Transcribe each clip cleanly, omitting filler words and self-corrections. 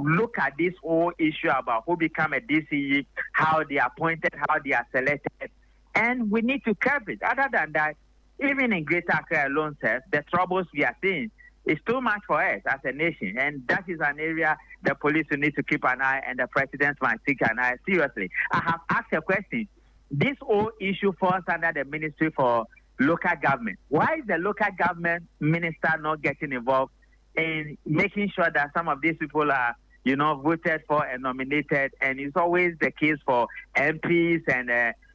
look at this whole issue about who become a DCE, how they are appointed, how they are selected, and we need to curb it. Other than that, even in Greater Accra alone, sir, the troubles we are seeing is too much for us as a nation, and that is an area the police will need to keep an eye, and the president must take an eye seriously. I have asked a question. This whole issue falls under the Ministry for Local Government. Why is the local government minister not getting involved in making sure that some of these people are, voted for and nominated? And it's always the case for MPs and,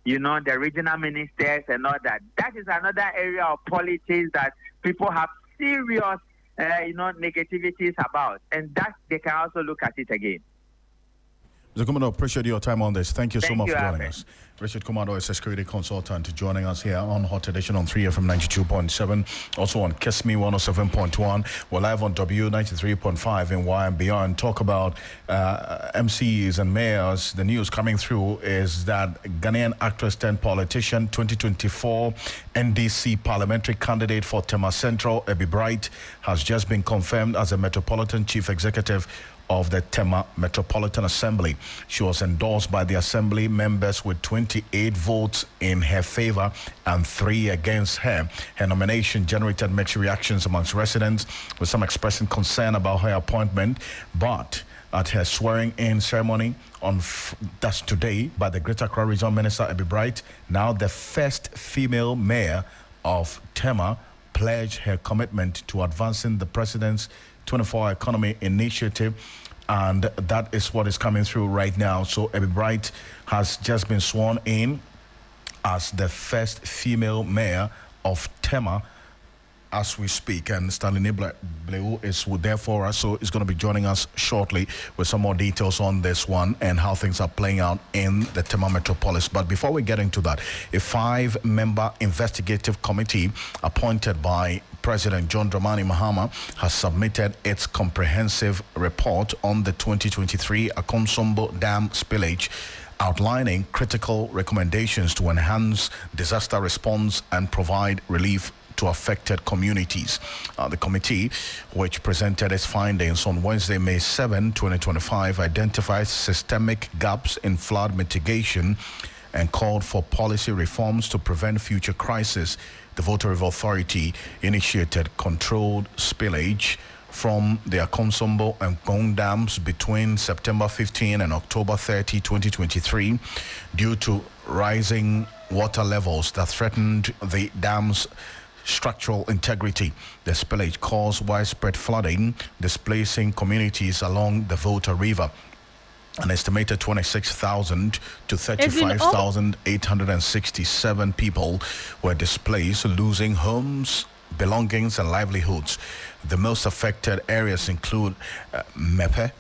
the regional ministers and all that. That is another area of politics that people have serious, negativities about. And that they can also look at it again. Mr. Commodore, appreciate your time on this. Thank you so much for joining us. Richard Commodore is a security consultant joining us here on Hot Edition on 3FM 92.7, also on Kiss Me 107.1. We're live on W93.5 in Y and beyond. Talk about MCs and mayors. The news coming through is that Ghanaian actress turned politician, 2024 NDC parliamentary candidate for Tema Central, Ebi Bright, has just been confirmed as a Metropolitan Chief Executive of the Tema Metropolitan Assembly. She was endorsed by the Assembly members with 28 votes in her favor and 3 against her. Her nomination generated mixed reactions amongst residents, with some expressing concern about her appointment. But at her swearing-in ceremony that's today by the Greater Accra Regional Minister Ebi Bright, now the first female mayor of Tema, pledged her commitment to advancing the president's 24-hour economy initiative, and that is what is coming through right now. So Ebi Bright has just been sworn in as the first female mayor of Tema as we speak, and Stanley Bleu is there for us, so he's going to be joining us shortly with some more details on this one and how things are playing out in the Tema Metropolis. But before we get into that, a 5-member investigative committee appointed by President John Dramani Mahama has submitted its comprehensive report on the 2023 Akosombo Dam spillage, outlining critical recommendations to enhance disaster response and provide relief to affected communities. The committee, which presented its findings on Wednesday, May 7, 2025, identified systemic gaps in flood mitigation and called for policy reforms to prevent future crises. The Volta River Authority initiated controlled spillage from the Akosombo and Gong dams between September 15 and October 30, 2023, due to rising water levels that threatened the dams' structural integrity. The spillage caused widespread flooding, displacing communities along the Volta River. An estimated 26,000 to 35,867 people were displaced, losing homes, belongings, and livelihoods. The most affected areas include Mepe,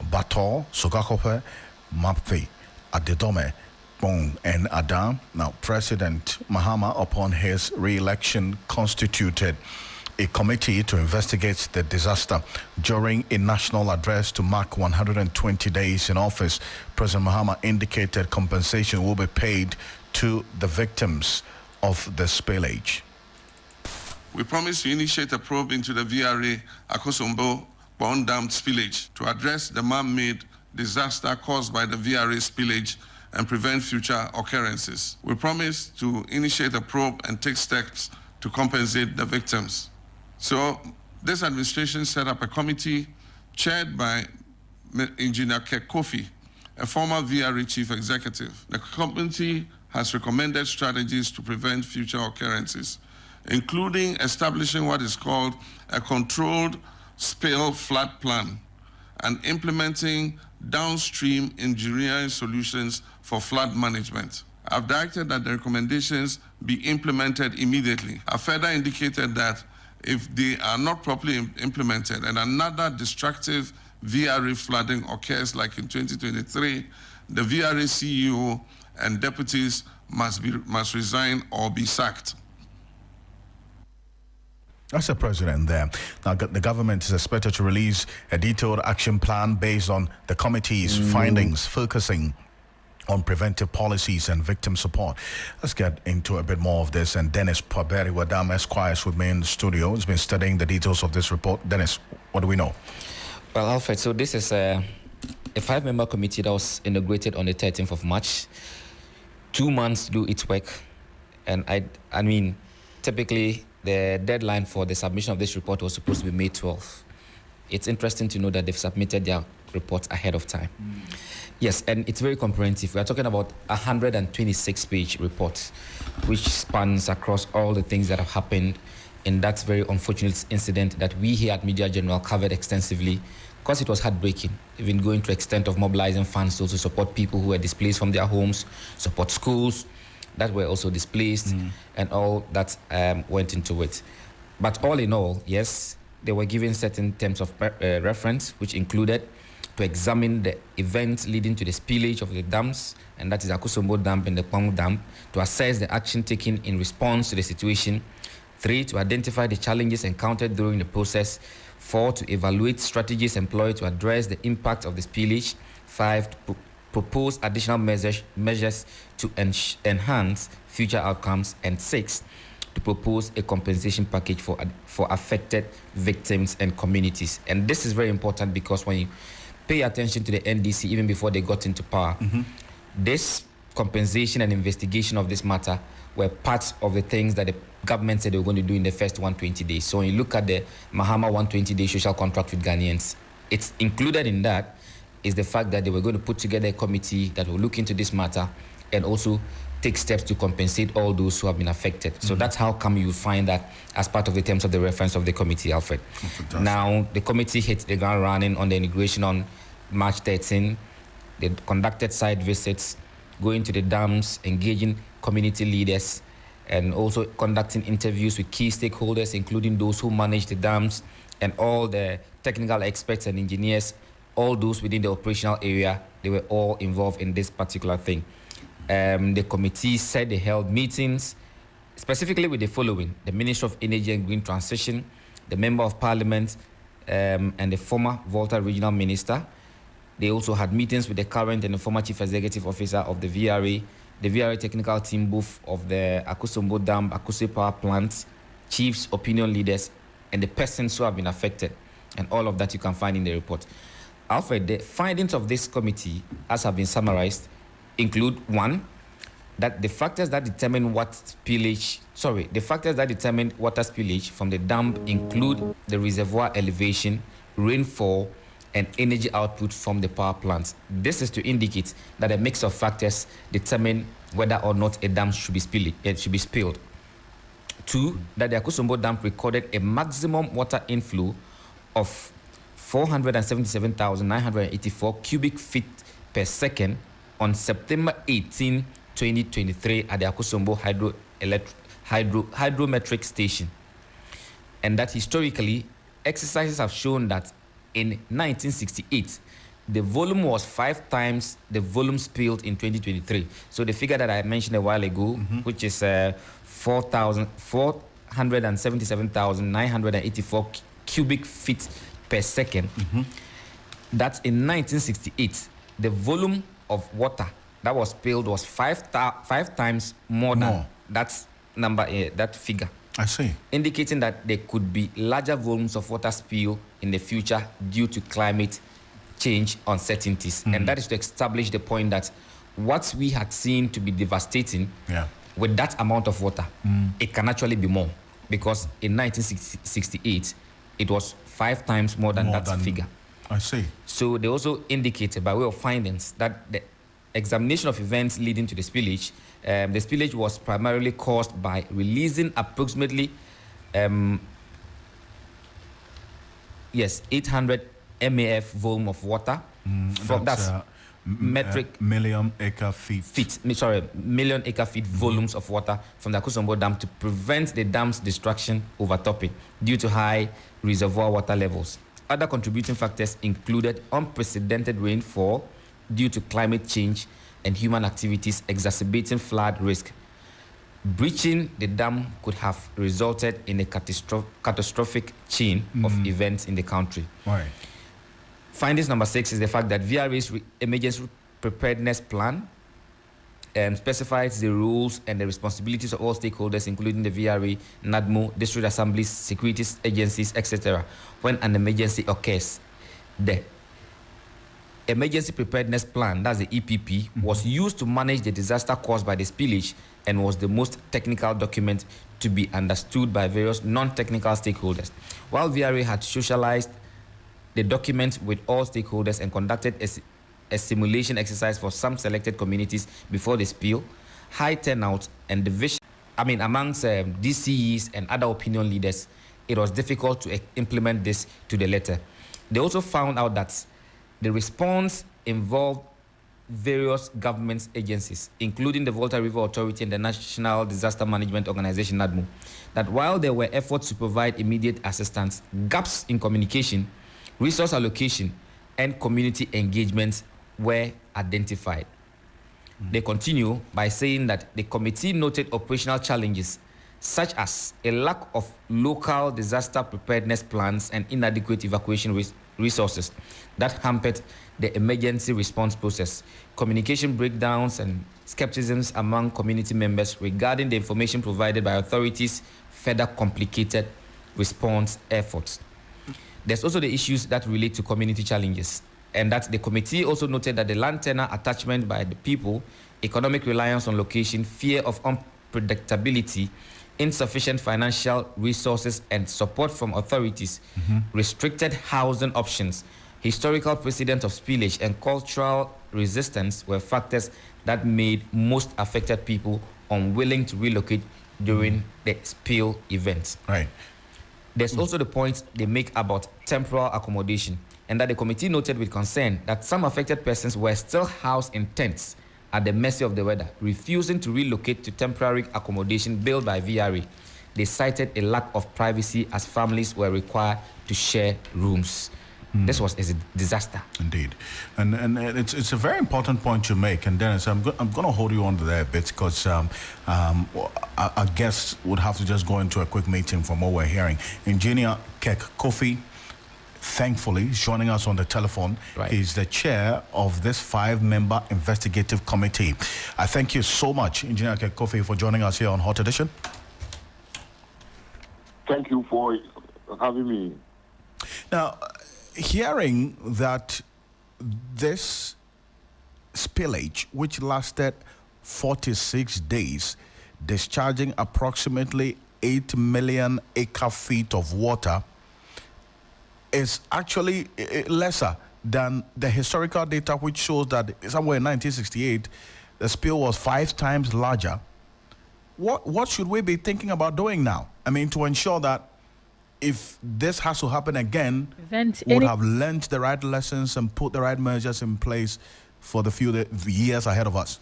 Bator, Sogakope, Mapfe, Adedome, Bong, and Adam. Now, President Mahama, upon his re-election, constituted a committee to investigate the disaster. During a national address to mark 120 days in office, President Mahama indicated compensation will be paid to the victims of the spillage. We promise to initiate a probe into the VRA Akosombo Bond Dam spillage to address the man-made disaster caused by the VRA spillage and prevent future occurrences. We promise to initiate a probe and take steps to compensate the victims. So this administration set up a committee chaired by Engineer Kek Kofi, a former VRA chief executive. The committee has recommended strategies to prevent future occurrences, including establishing what is called a controlled spill flood plan and implementing downstream engineering solutions for flood management. I've directed that the recommendations be implemented immediately. I further indicated that if they are not properly implemented and another destructive VRA flooding occurs like in 2023, the VRA CEO and deputies must resign or be sacked. That's the president there. Now, the government is expected to release a detailed action plan based on the committee's findings, focusing on preventive policies and victim support. Let's get into a bit more of this. And Dennis Paberi Wadam Esquire is with me in the studio. He's been studying the details of this report. Dennis, what do we know? Well, Alfred, so this is a 5-member committee that was inaugurated on the 13th of March, 2 months to do its work. And I mean, typically the deadline for the submission of this report was supposed to be May 12th. It's interesting to know that they've submitted their reports ahead of time. Yes, and it's very comprehensive. We are talking about 126-page report, which spans across all the things that have happened in that very unfortunate incident that we here at Media General covered extensively, because it was heartbreaking, even going to the extent of mobilizing funds to also support people who were displaced from their homes, support schools that were also displaced, and all that went into it. But all in all, yes, they were given certain terms of reference, which included to examine the events leading to the spillage of the dams, and that is Akosombo Dam and the Pong Dam, to assess the action taken in response to the situation. 3, to identify the challenges encountered during the process. 4, to evaluate strategies employed to address the impact of the spillage. 5, to propose additional measures to enhance future outcomes. And 6, to propose a compensation package for affected victims and communities. And this is very important because when you pay attention to the NDC even before they got into power, this compensation and investigation of this matter were parts of the things that the government said they were going to do in the first 120 days. So when you look at the Mahama 120-day social contract with Ghanaians, it's included in that is the fact that they were going to put together a committee that will look into this matter and also take steps to compensate all those who have been affected. So that's how come you find that as part of the terms of the reference of the committee, Alfred. Now, the committee hit the ground running on the inauguration on March 13. They conducted site visits, going to the dams, engaging community leaders, and also conducting interviews with key stakeholders, including those who manage the dams and all the technical experts and engineers, all those within the operational area. They were all involved in this particular thing. The committee said they held meetings specifically with the following: the Minister of Energy and Green Transition, the Member of Parliament, and the former Volta Regional Minister. They also had meetings with the current and the former Chief Executive Officer of the VRA, the VRA technical team, both of the Akosombo Dam, Akose Power Plant, chiefs, opinion leaders, and the persons who have been affected. And all of that you can find in the report. Alfred, the findings of this committee, as have been summarized, include: 1, that the factors that determine water spillage from the dam include the reservoir elevation, rainfall, and energy output from the power plants. This is to indicate that a mix of factors determine whether or not a dam should be spilled. 2, that the Akosombo Dam recorded a maximum water inflow of 477,984 cubic feet per second on September 18, 2023 at the Akosombo hydrometric station. And that historically, exercises have shown that in 1968, the volume was 5 times the volume spilled in 2023. So the figure that I mentioned a while ago, which is 477,984 cubic feet per second, that's in 1968. The volume of water that was spilled was 5 times more than that number, that figure. I see. Indicating that there could be larger volumes of water spill in the future due to climate change uncertainties. And that is to establish the point that what we had seen to be devastating, with that amount of water, it can actually be more. Because in 1968, it was 5 times more than that figure. I see. So they also indicated by way of findings that the examination of events leading to the spillage was primarily caused by releasing approximately 800 MAF volume of water from million acre feet. Million acre feet volumes of water from the Akosombo Dam to prevent the dam's destruction overtopping due to high reservoir water levels. Other contributing factors included unprecedented rainfall due to climate change and human activities exacerbating flood risk. Breaching the dam could have resulted in a catastrophic chain of events in the country. Right. Findings number 6 is the fact that VRA's emergency preparedness plan specifies the rules and the responsibilities of all stakeholders, including the VRA, NADMO, district assemblies, securities agencies, etc. When an emergency occurs. The Emergency Preparedness Plan, that's the EPP, was used to manage the disaster caused by the spillage and was the most technical document to be understood by various non-technical stakeholders. While VRA had socialized the document with all stakeholders and conducted a simulation exercise for some selected communities before the spill, high turnout and division amongst DCEs and other opinion leaders, it was difficult to implement this to the letter. They also found out that the response involved various government agencies, including the Volta River Authority and the National Disaster Management Organization, NADMO, that while there were efforts to provide immediate assistance, gaps in communication, resource allocation, and community engagement were identified. They continue by saying that the committee noted operational challenges such as a lack of local disaster preparedness plans and inadequate evacuation resources that hampered the emergency response process, communication breakdowns and skepticism among community members regarding the information provided by authorities further complicated response efforts. There's also the issues that relate to community challenges, and that the committee also noted that the land tenure attachment by the people, economic reliance on location, fear of unpredictability, insufficient financial resources and support from authorities, restricted housing options, historical precedent of spillage, and cultural resistance were factors that made most affected people unwilling to relocate during the spill event. Right. There's also the point they make about temporal accommodation, and that the committee noted with concern that some affected persons were still housed in tents at the mercy of the weather, refusing to relocate to temporary accommodation built by VRA. They cited a lack of privacy as families were required to share rooms. This was a disaster. Indeed. And it's a very important point you make. And Dennis, I'm going to hold you on to that a bit because our guests would have to just go into a quick meeting from what we're hearing. Engineer Kek Kofi, thankfully, is joining us on the telephone. Right. He's the chair of this 5-member investigative committee. I thank you so much, Engineer Kek Kofi, for joining us here on Hot Edition. Thank you for having me. Now, hearing that this spillage, which lasted 46 days, discharging approximately 8 million acre-feet of water, is actually lesser than the historical data, which shows that somewhere in 1968, the spill was 5 times larger. What should we be thinking about doing now? I mean, to ensure that if this has to happen again, we would have learned the right lessons and put the right measures in place for the years ahead of us.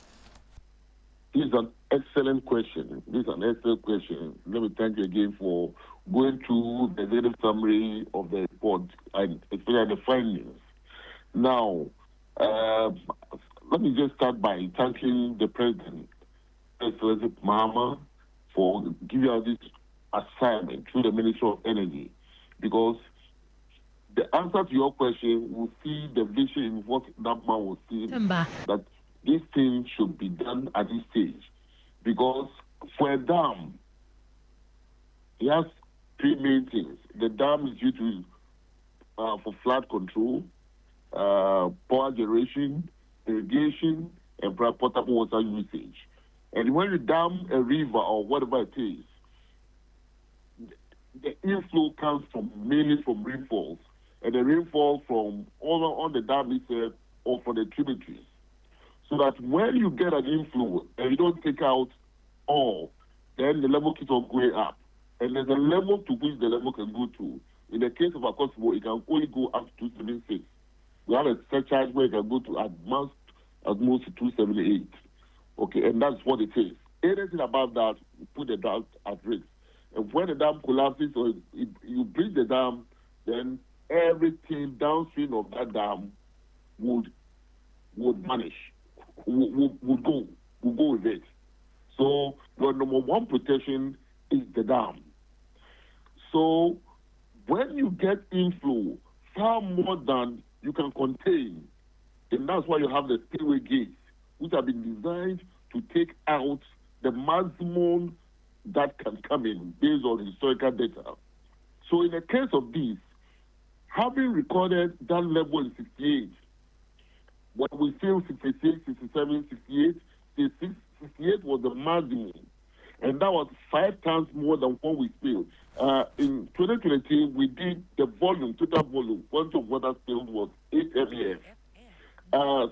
This is an excellent question. Let me thank you again for going through the executive summary of the report, and especially the findings. Now, let me just start by thanking the President, President Mahama, for giving us this assignment through the Ministry of Energy, because the answer to your question will see the vision in what that man was saying, that this thing should be done at this stage. Because for a dam, it has 3 main things. The dam is used to for flood control, power generation, irrigation, and potable water usage. And when you dam a river or whatever it is, the inflow comes mainly from rainfalls, and the rainfall from on the dam itself or from the tributaries. So that when you get an inflow and you don't take out all, then the level keeps on going up. And there's a level to which the level can go to. In the case of Akosombo, it can only go up to 276. We have a surcharge where it can go to at most 278. Okay, and that's what it is. Anything above that, you put the dam at risk. And when the dam collapses or you breach the dam, then everything downstream of that dam would vanish, would go with it. So your number one protection is the dam. So when you get inflow far more than you can contain, and that's why you have the spillway gates, which have been designed to take out the maximum that can come in based on historical data. So in the case of this, having recorded that level in 68, when we filled 66, 67, 68, 66, 68 was the maximum. And that was 5 times more than what we spilled. In 2022, we did the volume, total volume, quantity of water spilled was 8 MEF.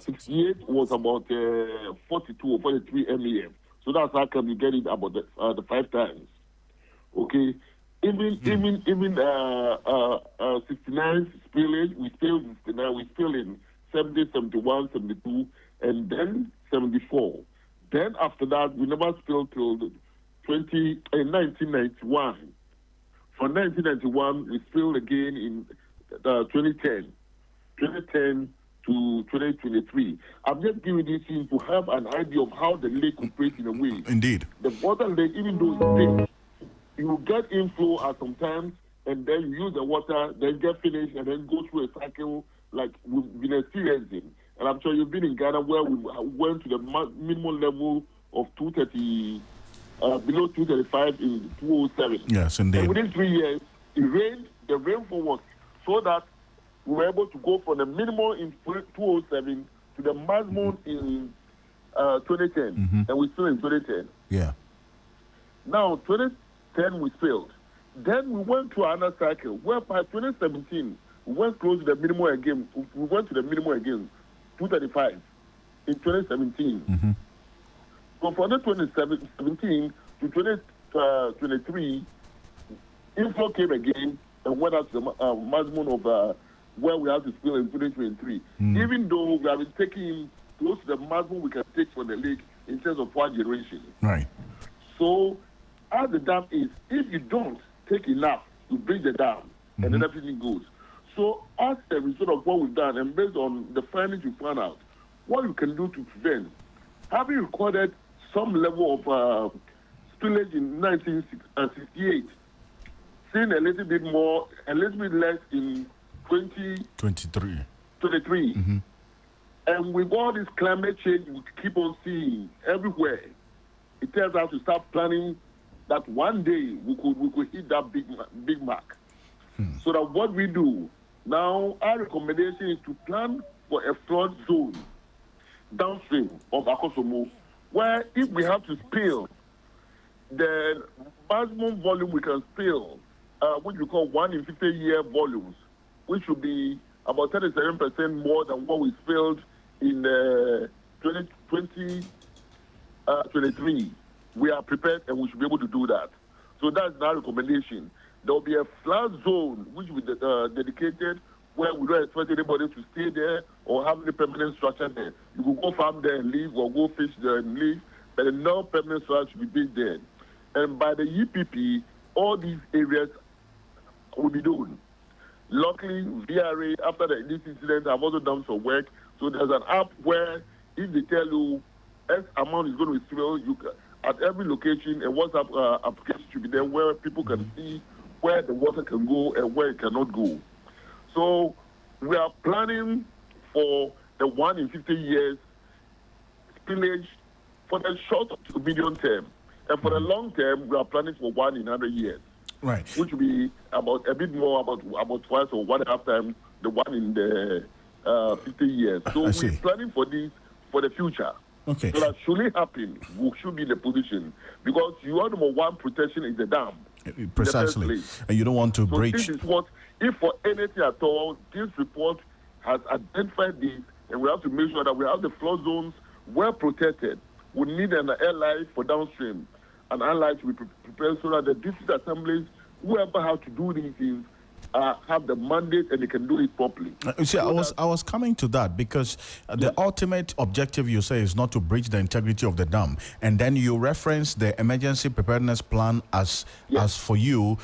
68 was about 42 or 43 MEF. So that's how come you get it about the 5 times. Okay. Even 69 spillage, we spilled 69, we spilled in 70, 71, 72, and then 74. Then after that, we never spilled till 1991. From 1991, we spilled again in 2010. 2010 to 2023. I'm just giving this in to have an idea of how the lake operates in a way. Indeed. The water lake, even though it's big, you get inflow at some times, and then you use the water, then get finished, and then go through a cycle like we've been experiencing. And I'm sure you've been in Ghana where we went to the minimum level of 230, below 235 in 2007. Yes, indeed. And within 3 years, it rained, the rainfall was so that we were able to go from the minimum in 2007 to the maximum in 2010. And we still in 2010. Yeah. Now, 2010 we failed. Then we went to another cycle where by 2017 we went close to the minimum again. We went to the minimum again, 235 in 2017. So from 2017 to 2023, inflow came again and went up to the maximum of where we have to spill in 2023. Even though we have been taking close to the maximum we can take from the lake in terms of water generation. Right. So, as the dam is, if you don't take enough, you bring the dam, and then everything goes. So, as a result of what we've done, and based on the findings we found out, what you can do to prevent, having recorded some level of spillage in 1968, seeing a little bit more, a little bit less in 2023. And with all this climate change we keep on seeing everywhere, it tells us to start planning that one day we could hit that big mark. So that what we do now, our recommendation is to plan for a flood zone downstream of Akosombo, where if we have to spill the maximum volume we can spill, which we call 1 in 50-year volumes, which should be about 37% more than what we spilled in 2023. We are prepared and we should be able to do that. So that's our recommendation. There will be a flood zone which will be dedicated, where we don't expect anybody to stay there or have any permanent structure there. You can go farm there and leave, or go fish there and leave, but no permanent structure should be built there. And by the EPP, all these areas will be done. Luckily, VRA, after this incident, have also done some work. So there's an app where if they tell you X amount is going to be spilled, you can, at every location, a WhatsApp application should be there where people can see where the water can go and where it cannot go. So we are planning for the 1 in 50 years spillage for the short to medium term. And for the long term, we are planning for 1 in 100 years. Right. Which will be about a bit more, about twice or 1.5 times the one in the 50 years. So we're planning for this for the future. Okay. So that should it happen, we should be in the position. Because your number one protection is the dam. Precisely. And you don't want to breach. This is what, if for anything at all, this report has identified this, and we have to make sure that we have the flood zones well protected. We need an airline for downstream. An airline to be prepared so that the district assemblies, whoever have to do these things, have the mandate and they can do it properly. See, I was coming to that because the ultimate objective, you say, is not to breach the integrity of the dam, and then you reference the emergency preparedness plan as for you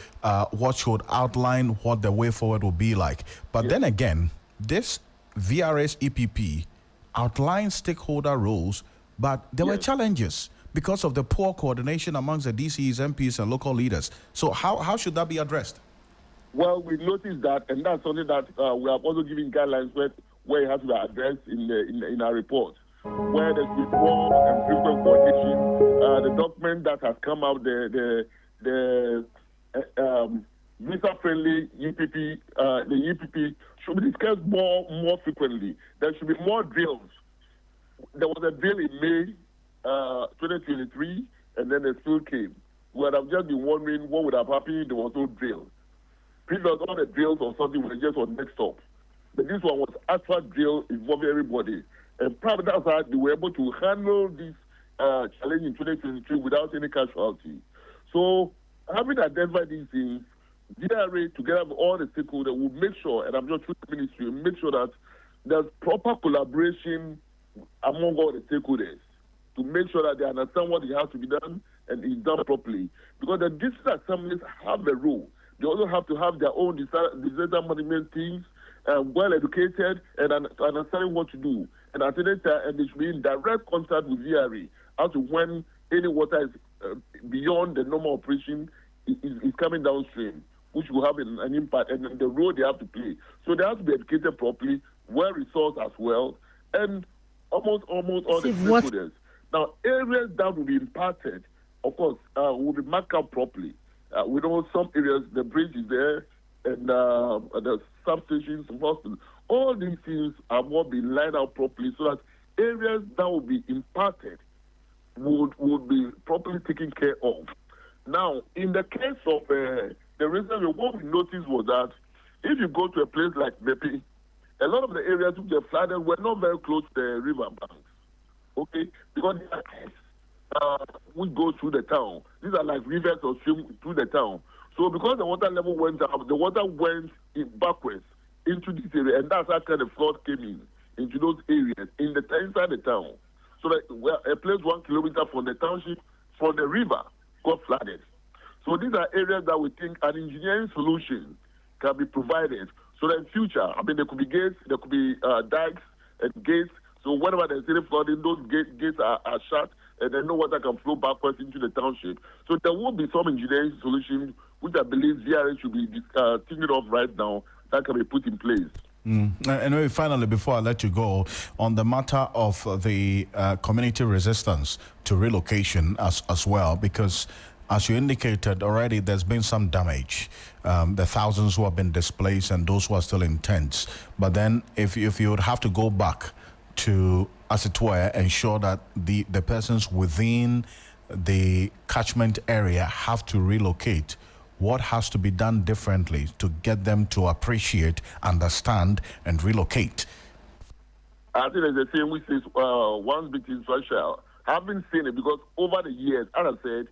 what should outline what the way forward will be like. But then again, this VRS EPP outlines stakeholder roles, but there were challenges because of the poor coordination amongst the DCs, MPs, and local leaders. So how should that be addressed? Well, we noticed that, and that's something that we are also giving guidelines where it has to be addressed in our report, where there's been poor and frequent coordination. The document that has come out, the visa-friendly UPP, the UPP should be discussed more frequently. There should be more drills. There was a drill in May 2023, and then the spill came. We would have just been wondering what would have happened if there was no drill. Previous, all the drills or something were just on next stop. But this one was actual drill involving everybody. And probably that's how they were able to handle this challenge in 2023 without any casualty. So having identified these things, DRA, together with all the stakeholders, will make sure, and I'm just through the ministry, will make sure that there's proper collaboration among all the stakeholders to make sure that they understand what has to be done and is done properly. Because the district assemblies have a role. They also have to have their own disaster management teams, well educated and understanding what to do. And at any time, and they should be in direct contact with VRA as to when any water is beyond the normal operation is coming downstream, which will have an impact, and the role they have to play. So they have to be educated properly, well resourced as well, and almost all the stakeholders. Now, areas that will be impacted, of course, will be marked out properly. We know some areas, the bridge is there, and the substations, hospitals. All these things are more being lined out properly so that areas that will be impacted would be properly taken care of. Now, in the case of the reason, what we noticed was that if you go to a place like Mepi, a lot of the areas which were flooded were not very close to the river banks. Okay? Because we go through the town. These are like rivers or streams through the town. So because the water level went down, the water went backwards into this area, and that's how kind of flood came into those areas inside the town. So that a place 1 kilometer from the township, from the river, got flooded. So these are areas that we think an engineering solution can be provided. So that in future, there could be gates, there could be dikes and gates. So whenever there's any flooding, those gates are shut, and then no water can flow backwards into the township. So there will be some engineering solution, which I believe VRA should be thinking of right now, that can be put in place. And finally, before I let you go, on the matter of the community resistance to relocation as well, because as you indicated already, there's been some damage. The thousands who have been displaced and those who are still in tents. But then if you would have to go back to, as it were, ensure that the persons within the catchment area have to relocate, what has to be done differently to get them to appreciate, understand, and relocate? I think there's a saying which says, once bitten, twice shy. I've been saying it because over the years, as I said,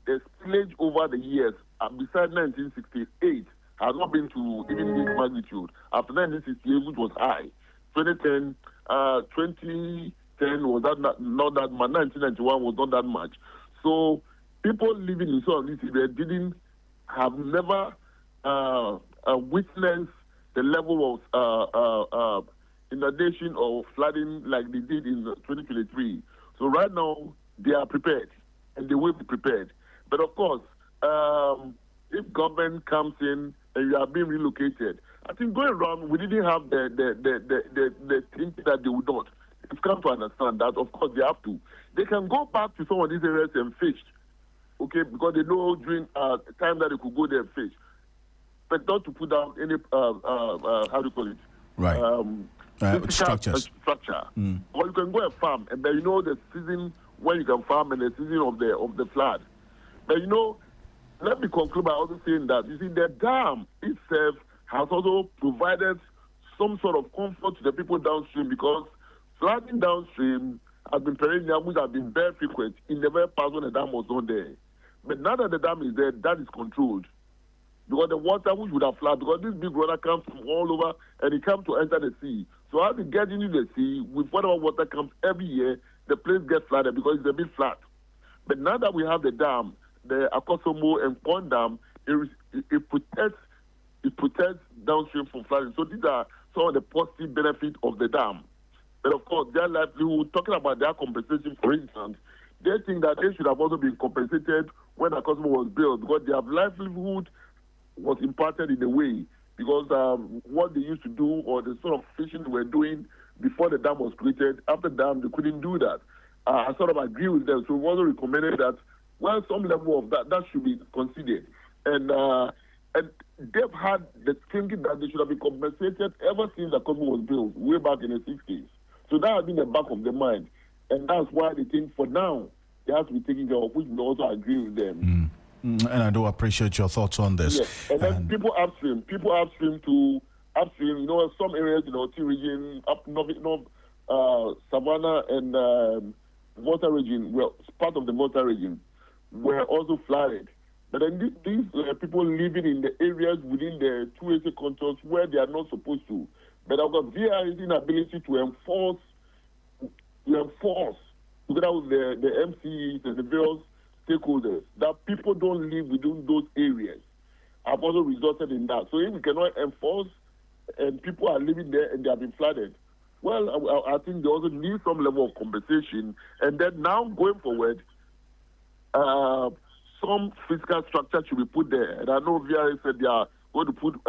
the spillage over the years, besides 1968, has not been to even this magnitude. After 1968, which was high. 2010 was not that much. 1991 was not that much. So people living in some of these areas have never witnessed the level of inundation or flooding like they did in 2023. So right now, they are prepared, and they will be prepared. But of course, if government comes in and you are being relocated, I think going around, we didn't have the thinking that they would not. It's come to understand that, of course, they have to. They can go back to some of these areas and fish, okay, because they know during time that they could go there and fish. But not to put down any, how do you call it? Right. Structures. Structure. Or you can go and farm, and then you know the season when you can farm and the season of the flood. But let me conclude by also saying that, you see, the dam itself has also provided some sort of comfort to the people downstream, because flooding downstream has been perennial, which has been very frequent in the very past when the dam was not there. But now that the dam is there, that is controlled. Because the water which would have flooded, because this big water comes from all over and it comes to enter the sea. So as it gets into the sea, with whatever water comes every year, the place gets flooded because it's a bit flat. But now that we have the dam, the Akosombo and Pond Dam, it protects downstream from flooding. So these are some of the positive benefits of the dam. But of course, their livelihood, talking about their compensation, for instance, they think that they should have also been compensated when Akosombo was built, because their livelihood was impacted in a way, because what they used to do, or the sort of fishing they were doing before the dam was created, after the dam, they couldn't do that. I sort of agree with them. So we also recommended that, well, some level of that should be considered. And they've had the thinking that they should have been compensated ever since the Akosombo was built, way back in the 60s. So that has been the back of their mind. And that's why they think for now, they have to be taken care of, which we also agree with them. And I do appreciate your thoughts on this. Yes. And then people upstream to upstream, you know, some areas, you know, T region, up north, Savannah and Water region, well, part of the Water region, were also flooded. But then these people living in the areas within the 280 contours where they are not supposed to. But I've got VR's inability to enforce together with the MCs and the various stakeholders that people don't live within those areas have also resulted in that. So if we cannot enforce and people are living there and they have been flooded, well, I think they also need some level of compensation. And then now going forward, some physical structure should be put there. And I know VRA said they are going to put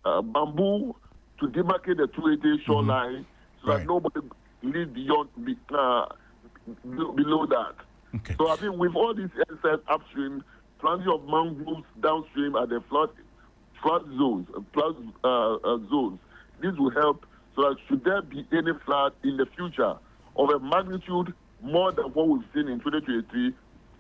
bamboo to demarcate the 280 shoreline so that nobody lives below that. Okay. So I think with all these exercises upstream, planting of mangroves downstream at the flood zones, this will help so that should there be any flood in the future of a magnitude more than what we've seen in 2023,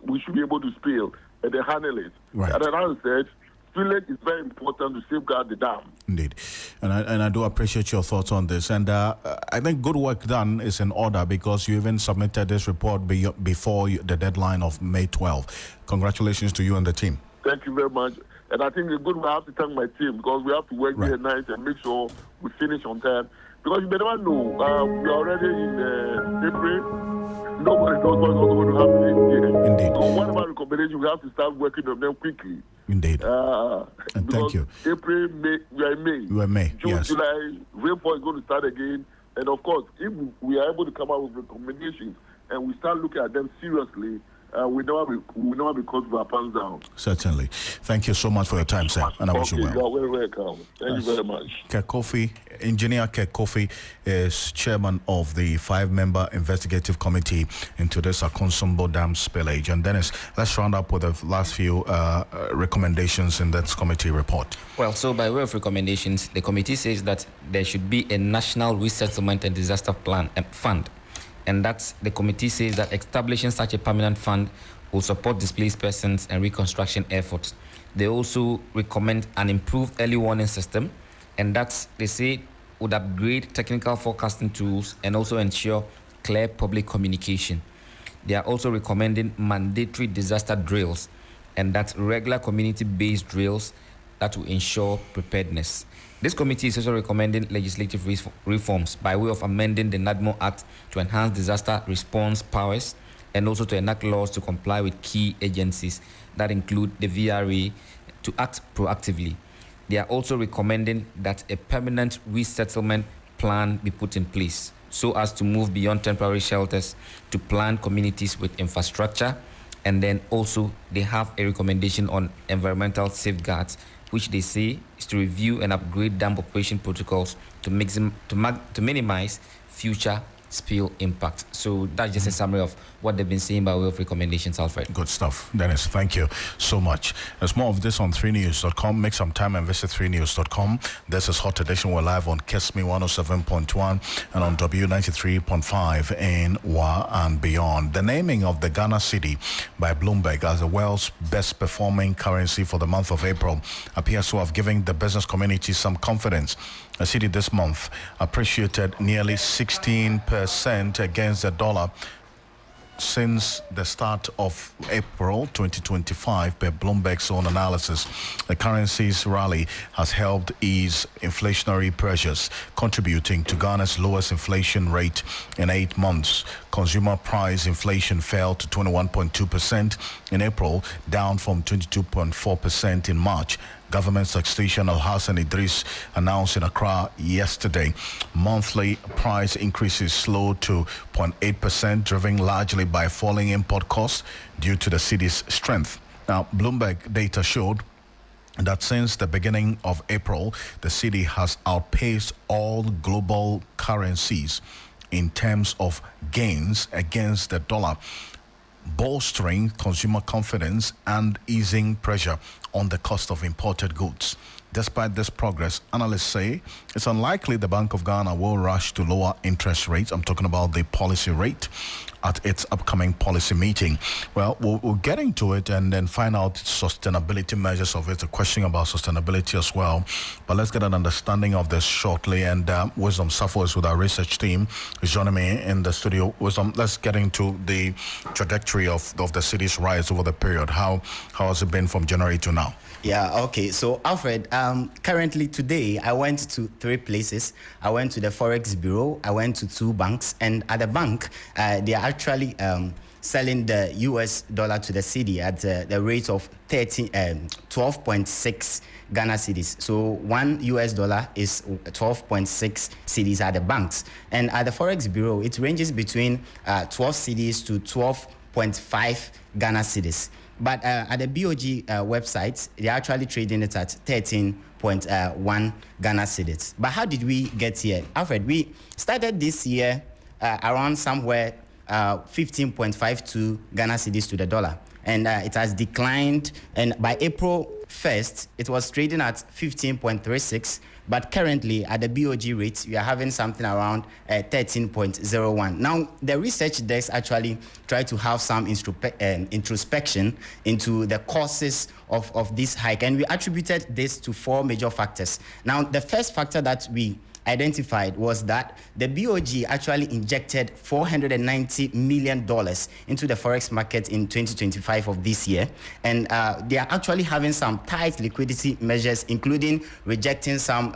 we should be able to spill and then handle it. Right. And as I said, spillage is very important to safeguard the dam. Indeed. And I do appreciate your thoughts on this. And I think good work done is in order because you even submitted this report before the deadline of May 12. Congratulations to you and the team. Thank you very much. And I think it's good I have to thank my team because we have to work day and night and make sure we finish on time. Because you may never know, we are already in April. Nobody knows what's going to happen this year. Indeed. So whatever recommendation, we have to start working on them quickly. Indeed. And thank you. April, May, we are in May. You are May, June, yes. July, rainfall is going to start again. And of course, if we are able to come out with recommendations and we start looking at them seriously, we never be caught with our pants down. Certainly. Thank you so much for your time, sir. And I wish you well. You are very welcome. Thank you very much. Engineer Kek Kofi is chairman of the 5-member investigative committee into this Akosombo Dam spillage. And Dennis, let's round up with the last few recommendations in that committee report. Well, so by way of recommendations, the committee says that there should be a national resettlement and disaster plan and fund. And that's the committee says that establishing such a permanent fund will support displaced persons and reconstruction efforts. They also recommend an improved early warning system, and that's, they say, would upgrade technical forecasting tools and also ensure clear public communication. They are also recommending mandatory disaster drills, and that's regular community-based drills that will ensure preparedness. This committee is also recommending legislative reforms by way of amending the NADMO Act to enhance disaster response powers and also to enact laws to comply with key agencies that include the VRA to act proactively. They are also recommending that a permanent resettlement plan be put in place so as to move beyond temporary shelters to plan communities with infrastructure. And then also they have a recommendation on environmental safeguards, which they say is to review and upgrade dam operation protocols to minimize future spill impact. So that's just a summary of what they've been saying by way of recommendations, Alfred. Good stuff, Dennis. Thank you so much. There's more of this on 3news.com. Make some time and visit 3news.com. This is Hot Edition. We're live on KSME 107.1 and on W93.5 in Wa and beyond. The naming of the Ghana cedi by Bloomberg as the world's best performing currency for the month of April appears to have given the business community some confidence. The cedi this month appreciated nearly 16% against the dollar since the start of April 2025 per Bloomberg's own analysis. The currency's rally has helped ease inflationary pressures, contributing to Ghana's lowest inflation rate in 8 months. Consumer price inflation fell to 21.2% in April, down from 22.4% in March. Government Secretary Al-Hassan Idris announced in Accra yesterday. Monthly price increases slowed to 0.8%, driven largely by falling import costs due to the city's strength. Now, Bloomberg data showed that since the beginning of April, the cedi has outpaced all global currencies in terms of gains against the dollar. bolstering consumer confidence and easing pressure on the cost of imported goods. Despite this progress, analysts say it's unlikely the Bank of Ghana will rush to lower interest rates. I'm talking about the policy rate at its upcoming policy meeting. Well, we'll get into it and then find out sustainability measures of it, a question about sustainability as well. But let's get an understanding of this shortly. And Wisdom Safo is with our research team, is joining me in the studio. Wisdom, let's get into the trajectory of the city's rise over the period. How has it been from January to now? Yeah, okay. So, Alfred, currently today, I went to 3 places. I went to the Forex Bureau, I went to 2 banks, and at the bank, they are actually selling the US dollar to the cedi at the rate of 12.6 Ghana cedis. So 1 US dollar is 12.6 cedis at the banks. And at the Forex Bureau, it ranges between 12 cedis to 12.5 Ghana cedis. But at the BOG website, they're actually trading it at 13.1 Ghana cedis. But how did we get here? Alfred, we started this year around somewhere 15.52 Ghana cedis to the dollar. And it has declined. And by April 1st, it was trading at 15.36. But currently, at the BOG rate, we are having something around 13.01. Now, the research desk actually tried to have some introspection into the causes of this hike. And we attributed this to 4 major factors. Now, the first factor that we identified was that the BOG actually injected $490 million into the forex market in 2025 of this year, and they are actually having some tight liquidity measures, including rejecting some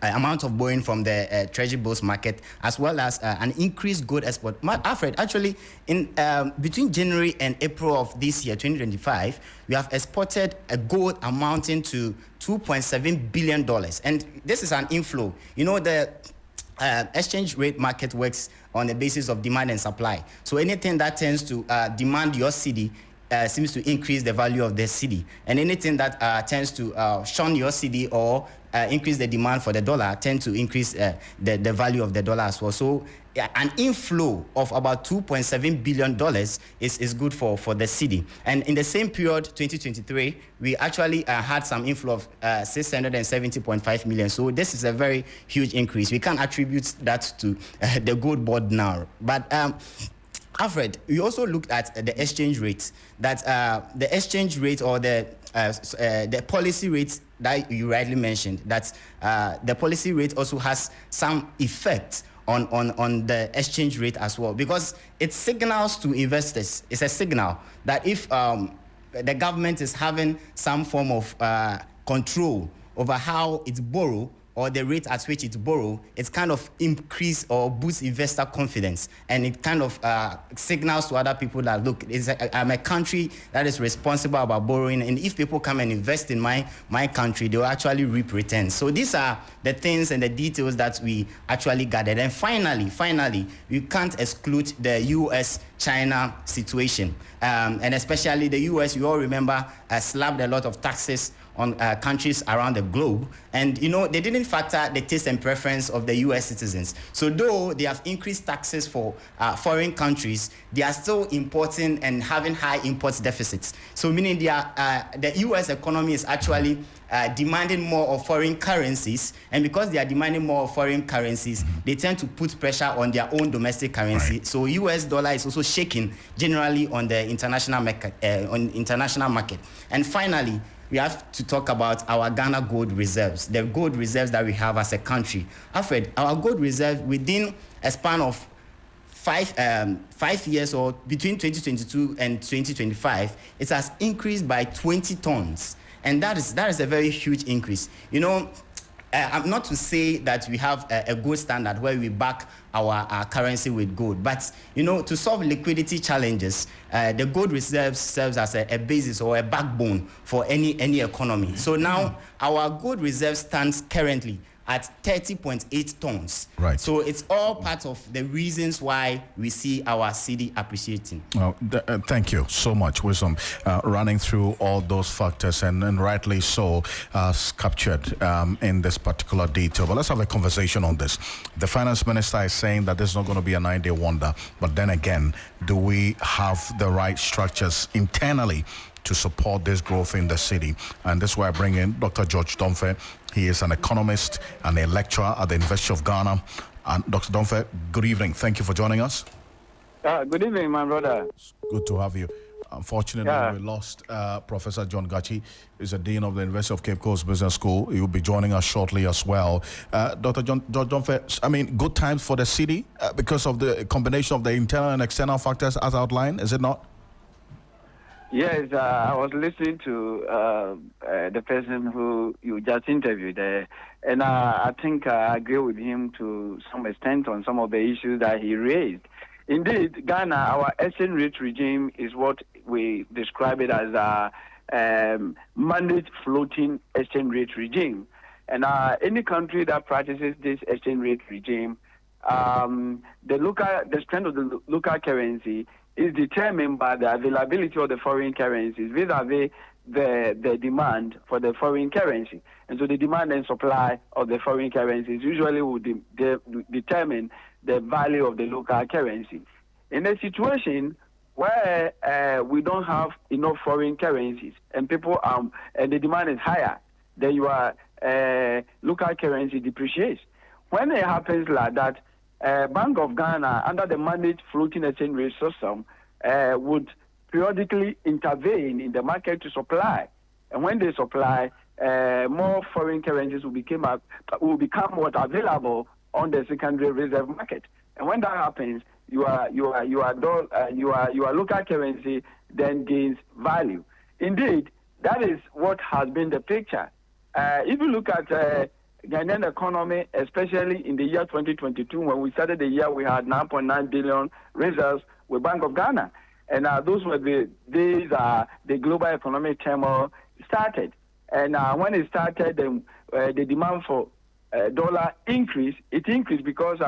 amount of borrowing from the treasury bills market, as well as an increased gold export. Alfred, actually, in between January and April of this year, 2025, we have exported a gold amounting to $2.7 billion. And this is an inflow. You know, the exchange rate market works on the basis of demand and supply. So anything that tends to demand your cedi seems to increase the value of the cedi. And anything that tends to shun your cedi or increase the demand for the dollar tend to increase the value of the dollar as well. So an inflow of about $2.7 billion is good for the cedi. And in the same period, 2023, we actually had some inflow of 670.5 million. So this is a very huge increase. We can't attribute that to the gold board now. But Alfred, we also looked at the exchange rate. That the exchange rate or the policy rate that you rightly mentioned, that the policy rate also has some effect on the exchange rate as well, because it signals to investors. It's a signal that if the government is having some form of control over how it's borrowed, or the rate at which it's borrowed, it's kind of increase or boost investor confidence. And it kind of signals to other people that, look, I'm a country that is responsible about borrowing. And if people come and invest in my country, they will actually reap returns. So these are the things and the details that we actually gathered. And finally, you can't exclude the US-China situation. And especially the US, you all remember, slapped a lot of taxes on countries around the globe. And, you know, they didn't factor the taste and preference of the US citizens. So though they have increased taxes for foreign countries, they are still importing and having high import deficits. So meaning the US economy is actually demanding more of foreign currencies. And because they are demanding more of foreign currencies, they tend to put pressure on their own domestic currency. Right. So US dollar is also shaking generally on the international market. And finally, we have to talk about our Ghana gold reserves, the gold reserves that we have as a country. Alfred, our gold reserve within a span of 5 years, or between 2022 and 2025, it has increased by 20 tons. And that is a very huge increase. You know, I'm not to say that we have a gold standard where we back our currency with gold, but you know, to solve liquidity challenges, the gold reserve serves as a basis or a backbone for any economy. So now our gold reserve stands currently at 30.8 tons. Right. So it's all part of the reasons why we see our cedi appreciating. Thank you so much, Wisdom, running through all those factors and rightly so captured in this particular detail. But let's have a conversation on this. The finance minister is saying that this is not going to be a 9-day wonder, but then again, do we have the right structures internally to support this growth in the city? And this is why I bring in Dr. George Domfe. He is an economist and a lecturer at the University of Ghana. And Dr. Domfe, good evening. Thank you for joining us. Good evening, my brother. It's good to have you. Unfortunately, we lost Professor John Gachi, who's the Dean of the University of Cape Coast Business School. He will be joining us shortly as well. Dr. George Domfe, I mean, good times for the city because of the combination of the internal and external factors as outlined, is it not? Yes, I was listening to the person who you just interviewed, and I think I agree with him to some extent on some of the issues that he raised. Indeed, Ghana, our exchange rate regime is what we describe it as a mandate floating exchange rate regime. And any country that practices this exchange rate regime, the strength of the local currency is determined by the availability of the foreign currencies vis-a-vis the demand for the foreign currency. And so the demand and supply of the foreign currencies usually will determine the value of the local currency. In a situation where we don't have enough foreign currencies and people and the demand is higher, then your local currency depreciates. When it happens like that, Bank of Ghana, under the mandate floating exchange rate system, would periodically intervene in the market to supply. And when they supply, more foreign currencies will become what available on the secondary reserve market. And when that happens, your local currency then gains value. Indeed, that is what has been the picture. If you look at Ghanaian economy, especially in the year 2022, when we started the year, we had 9.9 billion reserves with Bank of Ghana. And those were the days the global economic turmoil started. And when it started, the demand for dollar increased. It increased because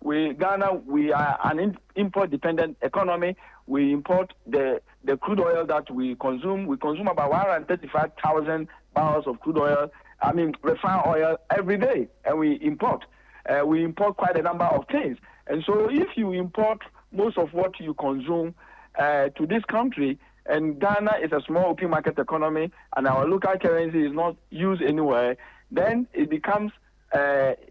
Ghana, we are an import-dependent economy. We import the crude oil that we consume. We consume about 135,000 barrels of crude oil, refined oil every day, and we import. We import quite a number of things. And so if you import most of what you consume to this country, and Ghana is a small open market economy, and our local currency is not used anywhere, then it becomes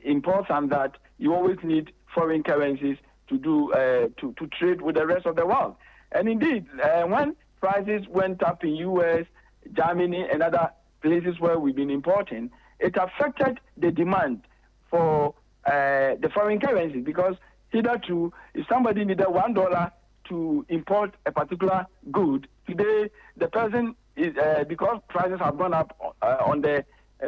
important that you always need foreign currencies to do to trade with the rest of the world. And indeed, when prices went up in U.S., Germany, and other places where we've been importing, it affected the demand for the foreign currency, because hitherto, if somebody needed $1 to import a particular good, today the person is because prices have gone up on the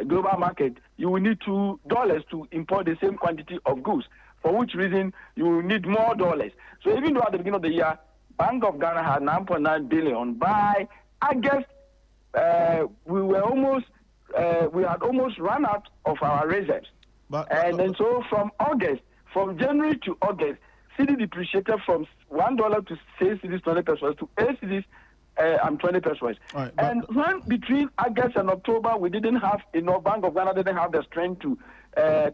global market, you will need $2 to import the same quantity of goods, for which reason you will need more dollars. So even though at the beginning of the year, Bank of Ghana had 9.9 billion, by August, we had almost run out of our reserves. Then so from January to August, cedi depreciated from $1 to 6 cedis 20 pesos to 8 cedis 20 pesos. Right, and when between August and October we didn't have enough, Bank of Ghana didn't have the strength to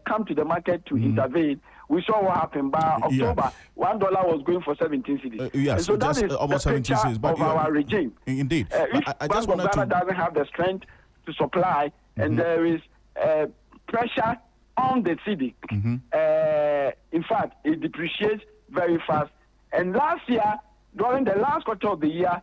come to the market to intervene. We saw what happened. By October, $1 was going for 17 cedis. Yes, and so that is almost the 17 cedis. But of our regime. Indeed. If Bank of Ghana doesn't have the strength to supply, and there is pressure on the cedi, in fact, it depreciates very fast. And last year, during the last quarter of the year,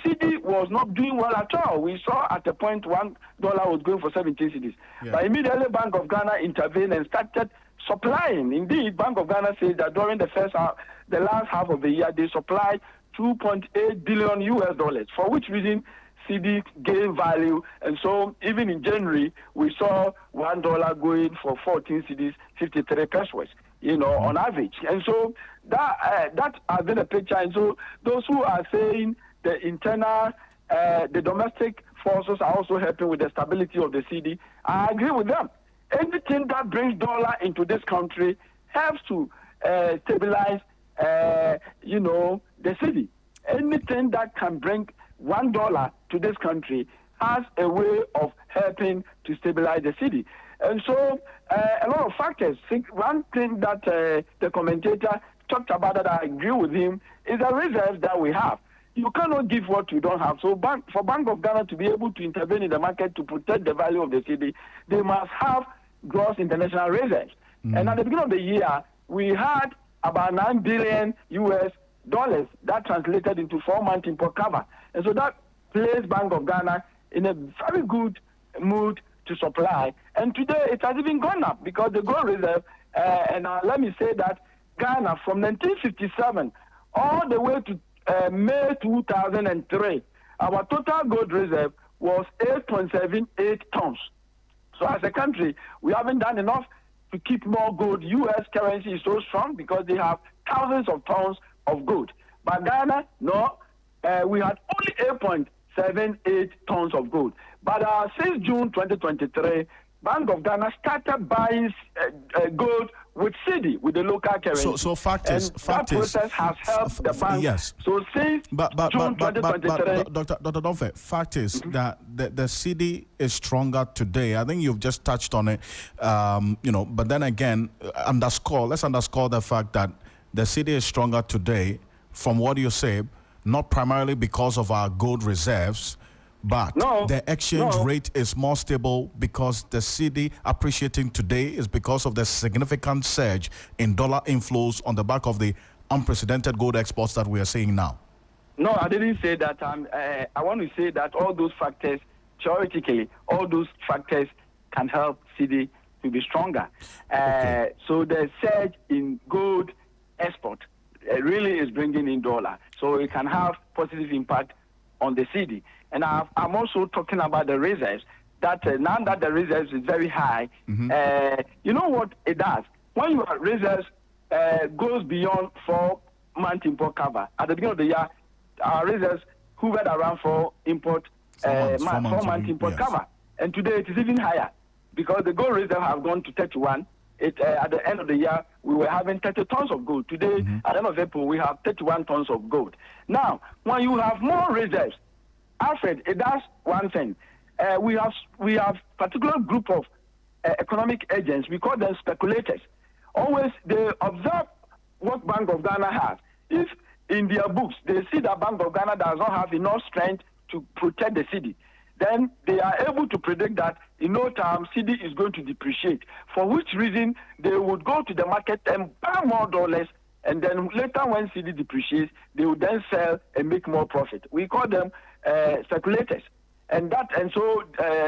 cedi was not doing well at all. We saw at the point $1 was going for 17 cedis. Yeah. But immediately Bank of Ghana intervened and started supplying. Indeed, Bank of Ghana says that during the last half of the year, they supplied $2.8 billion, for which reason cedi gained value. And so even in January, we saw $1 going for 14 cedis, 53 pesos, on average. And so that has been a picture. And so those who are saying the internal, the domestic forces are also helping with the stability of the cedi, I agree with them. anything that brings dollar into this country helps to stabilize, the cedi. Anything that can bring $1 to this country has a way of helping to stabilize the cedi. And so a lot of factors. One thing that the commentator talked about that I agree with him is the reserves that we have. You cannot give what you don't have. So for Bank of Ghana to be able to intervene in the market to protect the value of the cedi, they must have gross international reserves. And at the beginning of the year, we had about $9 billion that translated into 4-month import cover. And so that placed Bank of Ghana in a very good mood to supply. And today it has even gone up because the gold reserve, let me say that Ghana from 1957 all the way to May 2003, our total gold reserve was 8.78 tons. So as a country, we haven't done enough to keep more gold. U.S. currency is so strong because they have thousands of tons of gold. But Ghana, no, we had only 8.78 tons of gold. But since June 2023, Bank of Ghana started buying gold with cedi, with the local currency. So fact is, that process has helped the bank. Yes. So since June 2023, Dr. Donfe, fact is that the cedi is stronger today. I think you've just touched on it. But then again, let's underscore the fact that the cedi is stronger today. From what you say, not primarily because of our gold reserves, but the exchange rate is more stable because the cedi appreciating today is because of the significant surge in dollar inflows on the back of the unprecedented gold exports that we are seeing now. No, I didn't say that. I want to say that all those factors, theoretically, all those factors can help cedi to be stronger. Okay. So the surge in gold export really is bringing in dollar. So it can have positive impact on the cedi. And I'm also talking about the reserves, that now that the reserves is very high, you know what it does? When your reserves goes beyond 4-month import cover, at the beginning of the year, our reserves hovered around 4-month import cover. And today it is even higher because the gold reserve have gone to 31. At the end of the year, we were having 30 tons of gold. Today, at the end of April, we have 31 tons of gold. Now, when you have more reserves, Alfred, it does one thing. We have particular group of economic agents. We call them speculators. Always they observe what Bank of Ghana has. If in their books they see that Bank of Ghana does not have enough strength to protect the cedi, then they are able to predict that in no time cedi is going to depreciate. For which reason they would go to the market and buy more dollars. And then later when cedi depreciates, they will then sell and make more profit. We call them speculators. And so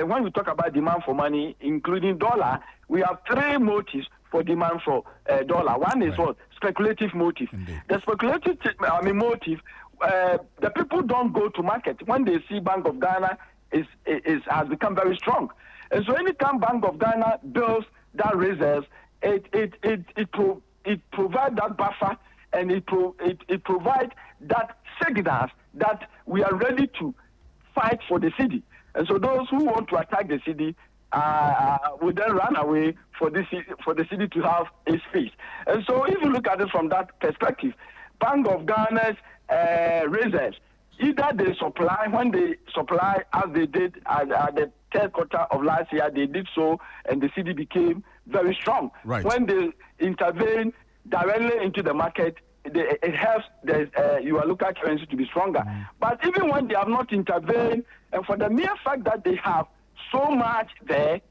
when we talk about demand for money, including dollar, we have 3 motives for demand for dollar. One is what? Speculative motive. Indeed. The speculative motive, the people don't go to market when they see Bank of Ghana has become very strong. And so anytime Bank of Ghana builds that reserves, it provides that buffer, and it provides that signals that we are ready to fight for the cedi. And so those who want to attack the cedi will then run away for the cedi to have its peace. And so if you look at it from that perspective, Bank of Ghana's reserves, either they supply, when they supply as they did at the third quarter of last year, they did so, and the cedi became very strong. Right. When they intervene directly into the market, it helps your local currency to be stronger. But even when they have not intervened, and for the mere fact that they have so much there,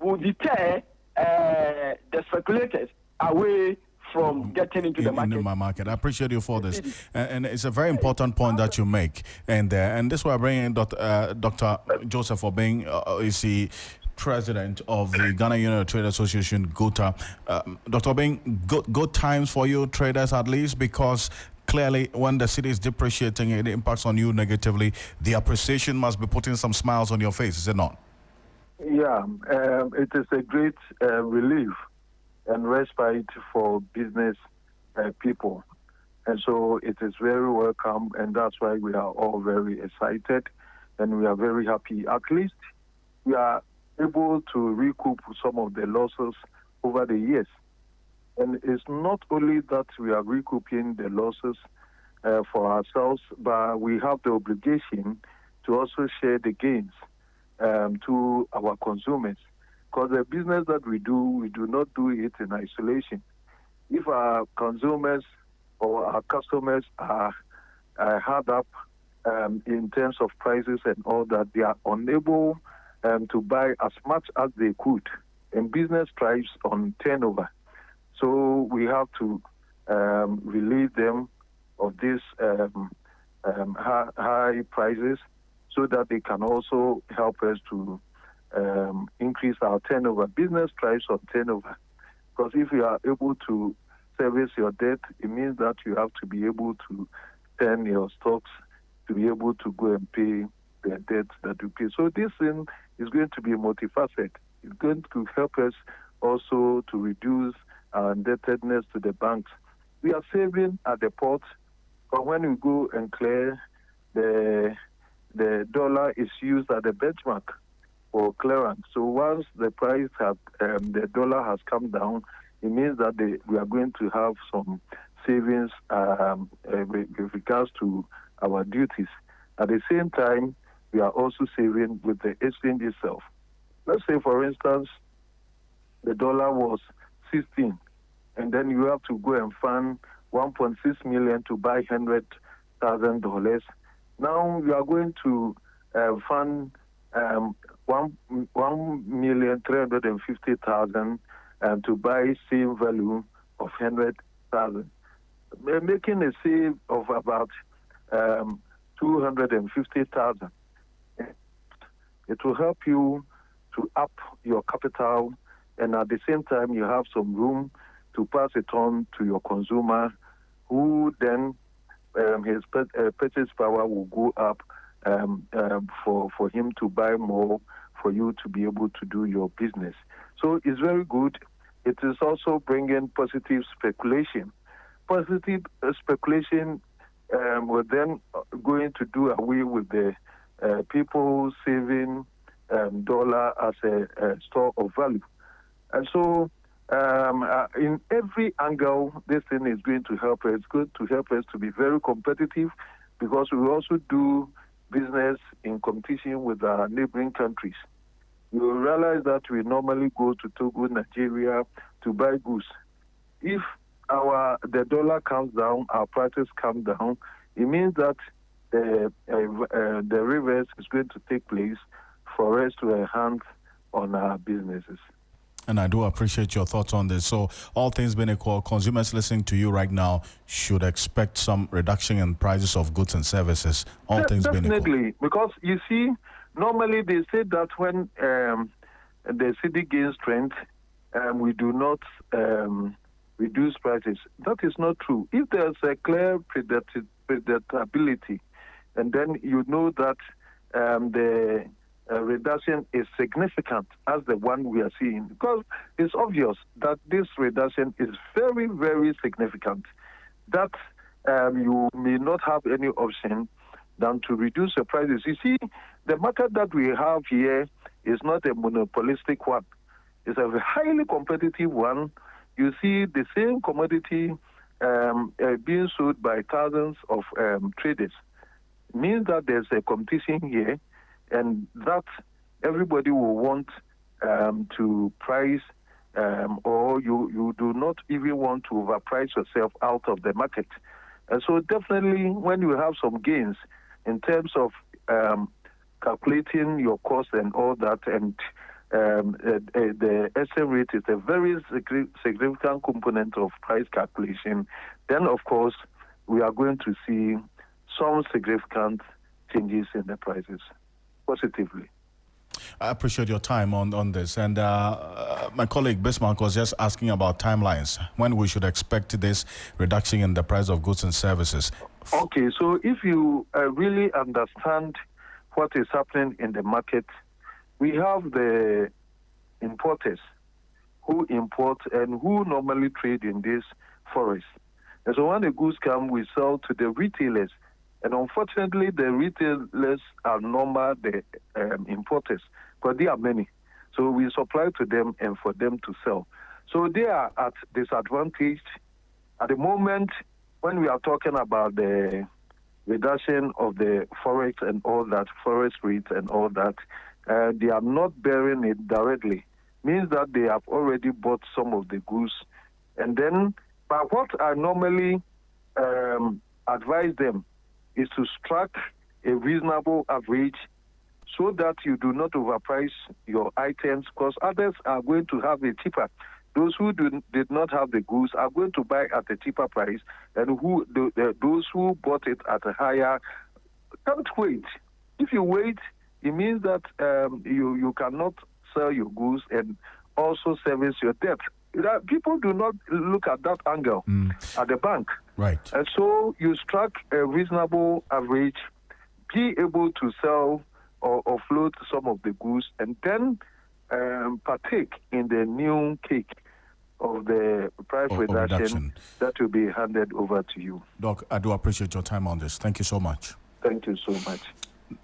will deter the speculators away from getting into the market. I appreciate you for this. And it's a very important point that you make. And this is why I bring in Dr. Joseph for being is the president of the Ghana Union of Trade Association, GOTA. Dr. Bing, good times for you traders at least, because clearly when the cedi is depreciating, it impacts on you negatively. The appreciation must be putting some smiles on your face, is it not? Yeah, it is a great relief and respite for business people. And so it is very welcome, and that's why we are all very excited and we are very happy. At least we are able to recoup some of the losses over the years. And it's not only that we are recouping the losses for ourselves, but we have the obligation to also share the gains to our consumers. Because the business that we do not do it in isolation. If our consumers or our customers are hard up in terms of prices and all that, they are unable to buy as much as they could. And business thrives on turnover. So we have to relieve them of these high prices so that they can also help us to increase our turnover. Business thrives on turnover. Because if you are able to service your debt, it means that you have to be able to turn your stocks to be able to go and pay the debts that you pay. So this thing is going to be multifaceted. It's going to help us also to reduce our indebtedness to the banks. We are saving at the port, but when we go and clear, the dollar is used as a benchmark for clearance. So once the price the dollar has come down, it means that we are going to have some savings with regards to our duties. At the same time, we are also saving with the exchange itself. Let's say, for instance, the dollar was 16, and then you have to go and fund 1.6 million to buy $100,000. Now you are going to fund 1,350,000 to buy same value of 100,000, making a save of about 250,000. It will help you to up your capital, and at the same time you have some room to pass it on to your consumer, who then his purchase power will go up for him to buy more, for you to be able to do your business. So it's very good. It is also bringing positive speculation. Positive speculation will then going to do away with the people saving dollar as a store of value. And so in every angle, this thing is going to help us. It's going to help us to be very competitive, because we also do business in competition with our neighboring countries. You will realize that we normally go to Togo, Nigeria to buy goods. If the dollar comes down, our prices come down, it means that the reverse is going to take place for us to enhance on our businesses. And I do appreciate your thoughts on this. So, all things being equal, consumers listening to you right now should expect some reduction in prices of goods and services. All things being equal. Definitely, because you see, normally they say that when the city gains strength, we do not reduce prices. That is not true. If there's a clear predictability, and then you know that the reduction is significant as the one we are seeing, because it's obvious that this reduction is very, very significant, that you may not have any option than to reduce the prices. You see, the market that we have here is not a monopolistic one. It's a highly competitive one. You see the same commodity being sold by thousands of traders. It means that there's a competition here, and that everybody will want to price, or you do not even want to overprice yourself out of the market. And so definitely when you have some gains in terms of calculating your cost and all that, and the SM rate is a very significant component of price calculation, then of course we are going to see some significant changes in the prices positively. I appreciate your time on this. And my colleague Bismarck was just asking about timelines, when we should expect this reduction in the price of goods and services. Okay, so if you really understand what is happening in the market, we have the importers who import and who normally trade in this forest. And so when the goods come, we sell to the retailers. And unfortunately, the retailers are normal the importers, because there are many. So we supply to them and for them to sell. So they are at disadvantage. At the moment, when we are talking about the reduction of the forex and all that, forex rates and all that, they are not bearing it directly. Means that they have already bought some of the goods. And then, but what I normally advise them is to strike a reasonable average so that you do not overprice your items, because others are going to have it cheaper. Those who did not have the goods are going to buy at a cheaper price, and those who bought it at a higher can't wait. If you wait, it means that you cannot sell your goods and also service your debt. People do not look at that angle at the bank. Right. And so you strike a reasonable average, be able to sell or offload some of the goods, and then partake in the new cake of the price reduction that will be handed over to you. Doc, I do appreciate your time on this. Thank you so much. Thank you so much.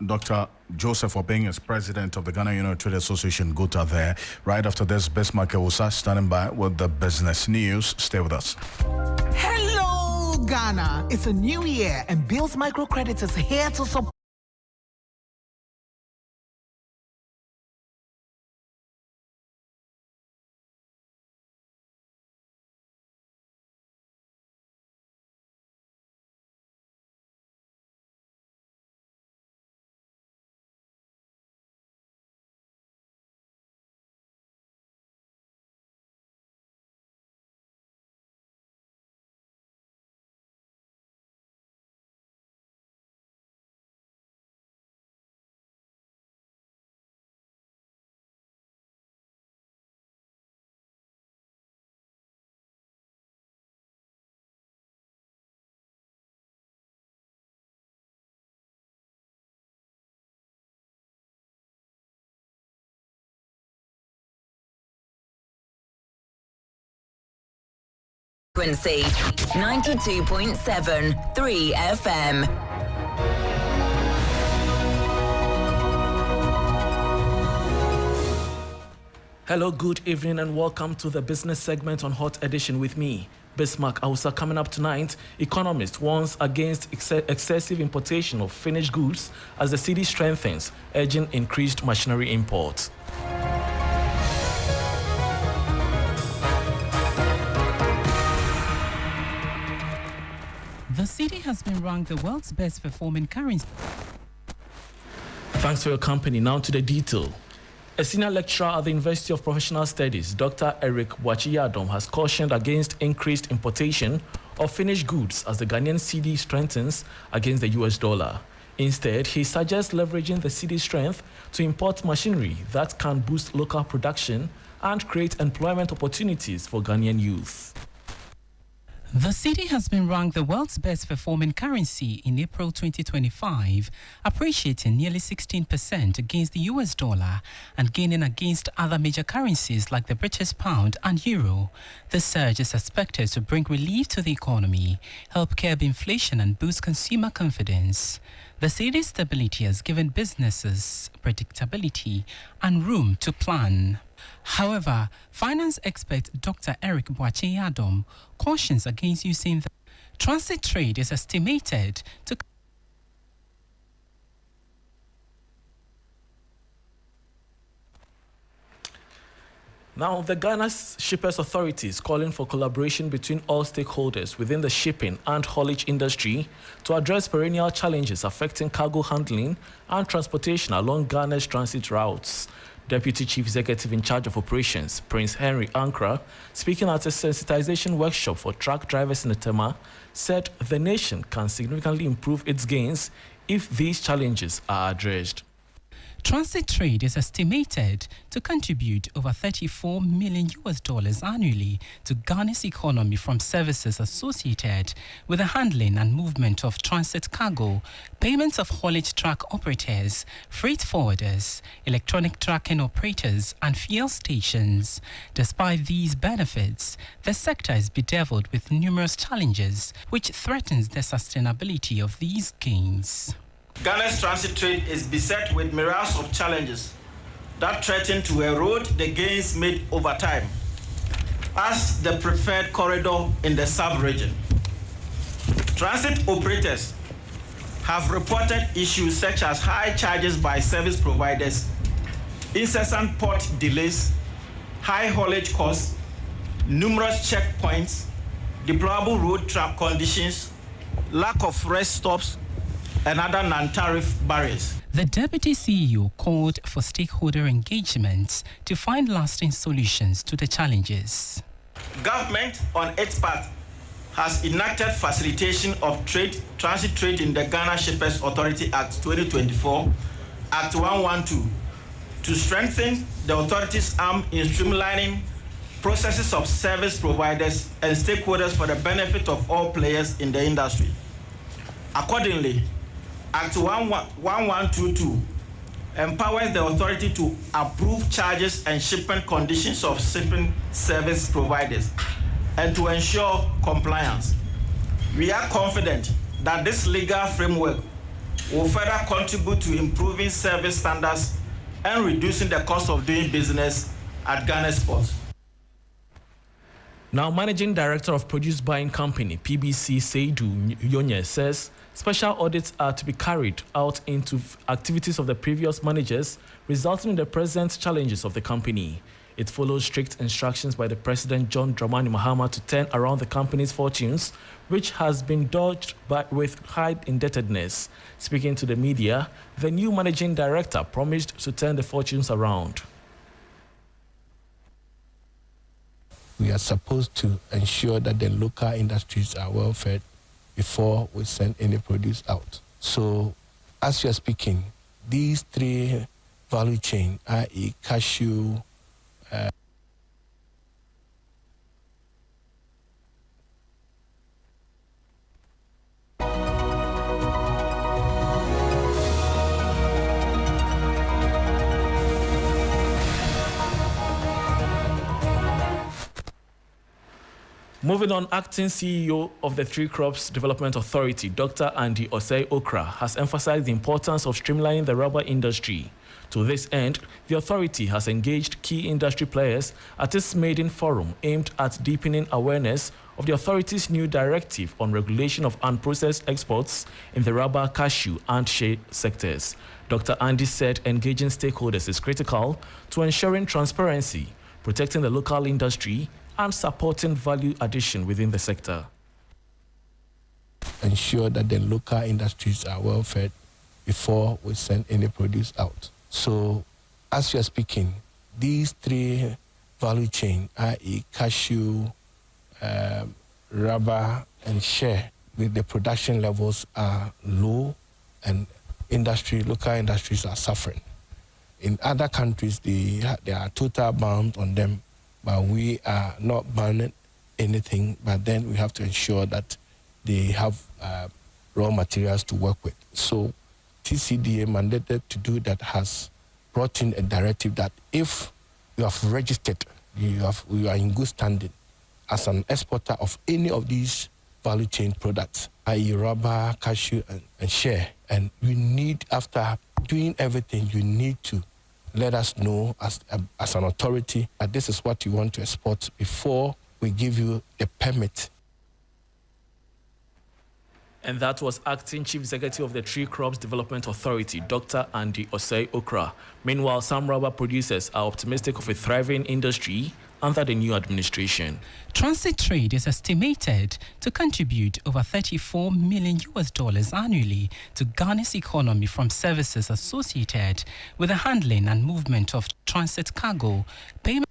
Dr. Joseph Obeng is president of the Ghana Union Trade Association, GUTA there. Right after this, Bismarck Ewusa standing by with the business news. Stay with us. Hello, Ghana. It's a new year and Bill's Microcredit is here to support. Frequency 92.7 3 FM. Hello, good evening, and welcome to the business segment on Hot Edition with me, Bismarck Ewusa. Coming up tonight, economist warns against excessive importation of finished goods as the city strengthens, urging increased machinery imports. The city has been ranked the world's best performing currency. Thanks for your company. Now to the detail. A senior lecturer at the University of Professional Studies, Dr. Eric Boakye-Adom, has cautioned against increased importation of finished goods as the Ghanaian cedi strengthens against the US dollar. Instead, he suggests leveraging the city's strength to import machinery that can boost local production and create employment opportunities for Ghanaian youth. The cedi has been ranked the world's best performing currency in April 2025, appreciating nearly 16% against the US dollar and gaining against other major currencies like the British pound and euro. The surge is expected to bring relief to the economy, help curb inflation and boost consumer confidence. The cedi's stability has given businesses predictability and room to plan. However, finance expert Dr. Eric Boakye-Adom cautions against using the transit trade is estimated to Now, the Ghana Shippers Authority is calling for collaboration between all stakeholders within the shipping and haulage industry to address perennial challenges affecting cargo handling and transportation along Ghana's transit routes. Deputy Chief Executive in charge of operations, Prince Henry Ankra, speaking at a sensitization workshop for truck drivers in the Tema, said the nation can significantly improve its gains if these challenges are addressed. Transit trade is estimated to contribute over $34 million annually to Ghana's economy from services associated with the handling and movement of transit cargo, payments of haulage truck operators, freight forwarders, electronic tracking operators, and fuel stations. Despite these benefits, the sector is bedeviled with numerous challenges, which threatens the sustainability of these gains. Ghana's transit trade is beset with myriads of challenges that threaten to erode the gains made over time as the preferred corridor in the sub-region. Transit operators have reported issues such as high charges by service providers, incessant port delays, high haulage costs, numerous checkpoints, deplorable road trap conditions, lack of rest stops, and other non-tariff barriers. The Deputy CEO called for stakeholder engagements to find lasting solutions to the challenges. Government, on its part, has enacted facilitation of transit trade in the Ghana Shippers Authority Act 2024, Act 112, to strengthen the authority's arm in streamlining processes of service providers and stakeholders for the benefit of all players in the industry. Accordingly, Act 1122 empowers the authority to approve charges and shipment conditions of shipping service providers and to ensure compliance. We are confident that this legal framework will further contribute to improving service standards and reducing the cost of doing business at Ghana's ports. Now, Managing Director of Produce Buying Company, PBC, Seidu Yonye, says special audits are to be carried out into activities of the previous managers, resulting in the present challenges of the company. It follows strict instructions by the President John Dramani Mahama to turn around the company's fortunes, which has been dogged with high indebtedness. Speaking to the media, the new Managing Director promised to turn the fortunes around. We are supposed to ensure that the local industries are well fed before we send any produce out. So, as you are speaking, these three value chain, i.e. cashew, Moving on, acting CEO of the Three Crops Development Authority, Dr. Andy Osei-Okra, has emphasized the importance of streamlining the rubber industry. To this end, the authority has engaged key industry players at its maiden forum aimed at deepening awareness of the authority's new directive on regulation of unprocessed exports in the rubber, cashew, and shea sectors. Dr. Andy said engaging stakeholders is critical to ensuring transparency, protecting the local industry, and supporting value addition within the sector. Ensure that the local industries are well fed before we send any produce out. So, as you are speaking, these three value chain, i.e. cashew, rubber, and shea, the production levels are low and local industries are suffering. In other countries, there are total bans on them, but we are not banning anything, but then we have to ensure that they have raw materials to work with. So TCDA mandated to do that has brought in a directive that if you have registered, you are in good standing as an exporter of any of these value chain products, i.e. rubber, cashew, and shea, and you need, after doing everything, you need to let us know as an authority that this is what you want to export before we give you the permit. And that was Acting Chief Executive of the Three Crops Development Authority, Dr. Andy Osei-Okra. Meanwhile, some rubber producers are optimistic of a thriving industry under the new administration. Transit trade is estimated to contribute over $34 million annually to Ghana's economy from services associated with the handling and movement of transit cargo. Payment.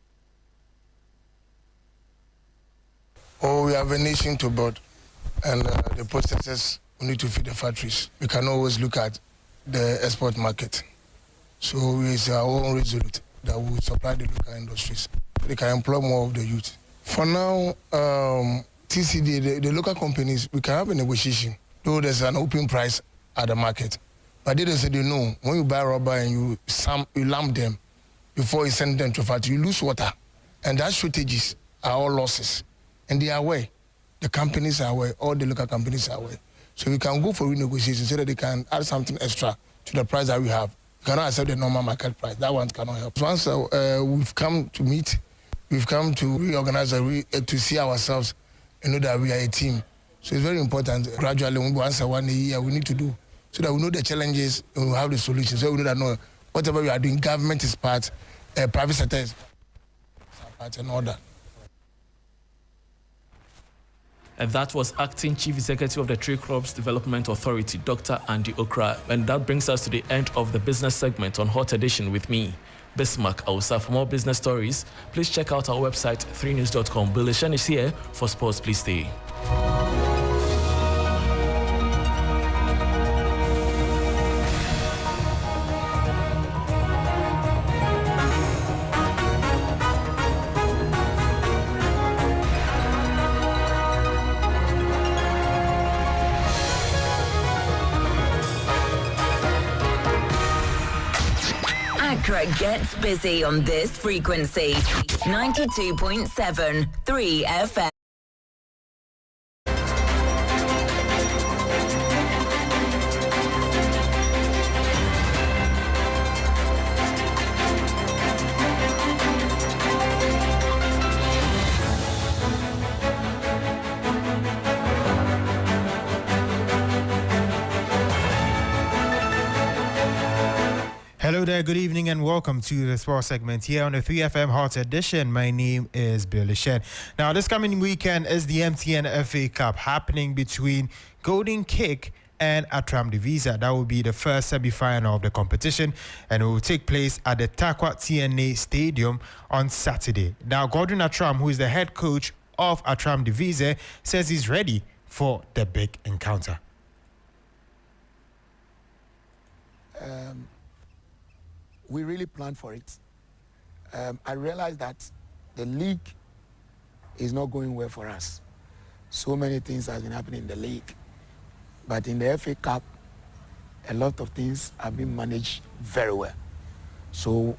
We have a nation to build, and the processors need to feed the factories. We can always look at the export market. So it's our own resolute that will supply the local industries. They can employ more of the youth. For now, TCD, the local companies, we can have a negotiation, though there's an open price at the market. But they say they know when you buy rubber and you lamp them before you send them to factory, you lose water. And that shortages are all losses. And they are aware. The companies are aware, all the local companies are aware. So we can go for renegotiation so that they can add something extra to the price that we have You cannot accept the normal market price. That one cannot help. Once we've come to meet, we've come to reorganize to see ourselves, that we are a team. So it's very important. Gradually, once a year, we need to do so that we know the challenges and we have the solutions. So we know that whatever we are doing, government is part, private sector is part, and all that. And that was Acting Chief Executive of the Trade Crops Development Authority, Dr. Andy Okra. And that brings us to the end of the business segment on Hot Edition with me, Bismarck Ausa. For more business stories, please check out our website, 3news.com. Bill Ishan is here for sports. Please stay. Accra gets busy on this frequency. 92.7 3 FM. Hello there, good evening and welcome to the sports segment here on the 3FM Hot Edition. My name is Bill Ishan. Now, this coming weekend is the MTN FA Cup happening between Golden Kick and Atram Divisa. That will be the first semi-final of the competition and it will take place at the Takwa TNA Stadium on Saturday. Now, Gordon Atram, who is the head coach of Atram Divisa, says he's ready for the big encounter. We really planned for it. I realized that the league is not going well for us. So many things have been happening in the league. But in the FA Cup, a lot of things have been managed very well. So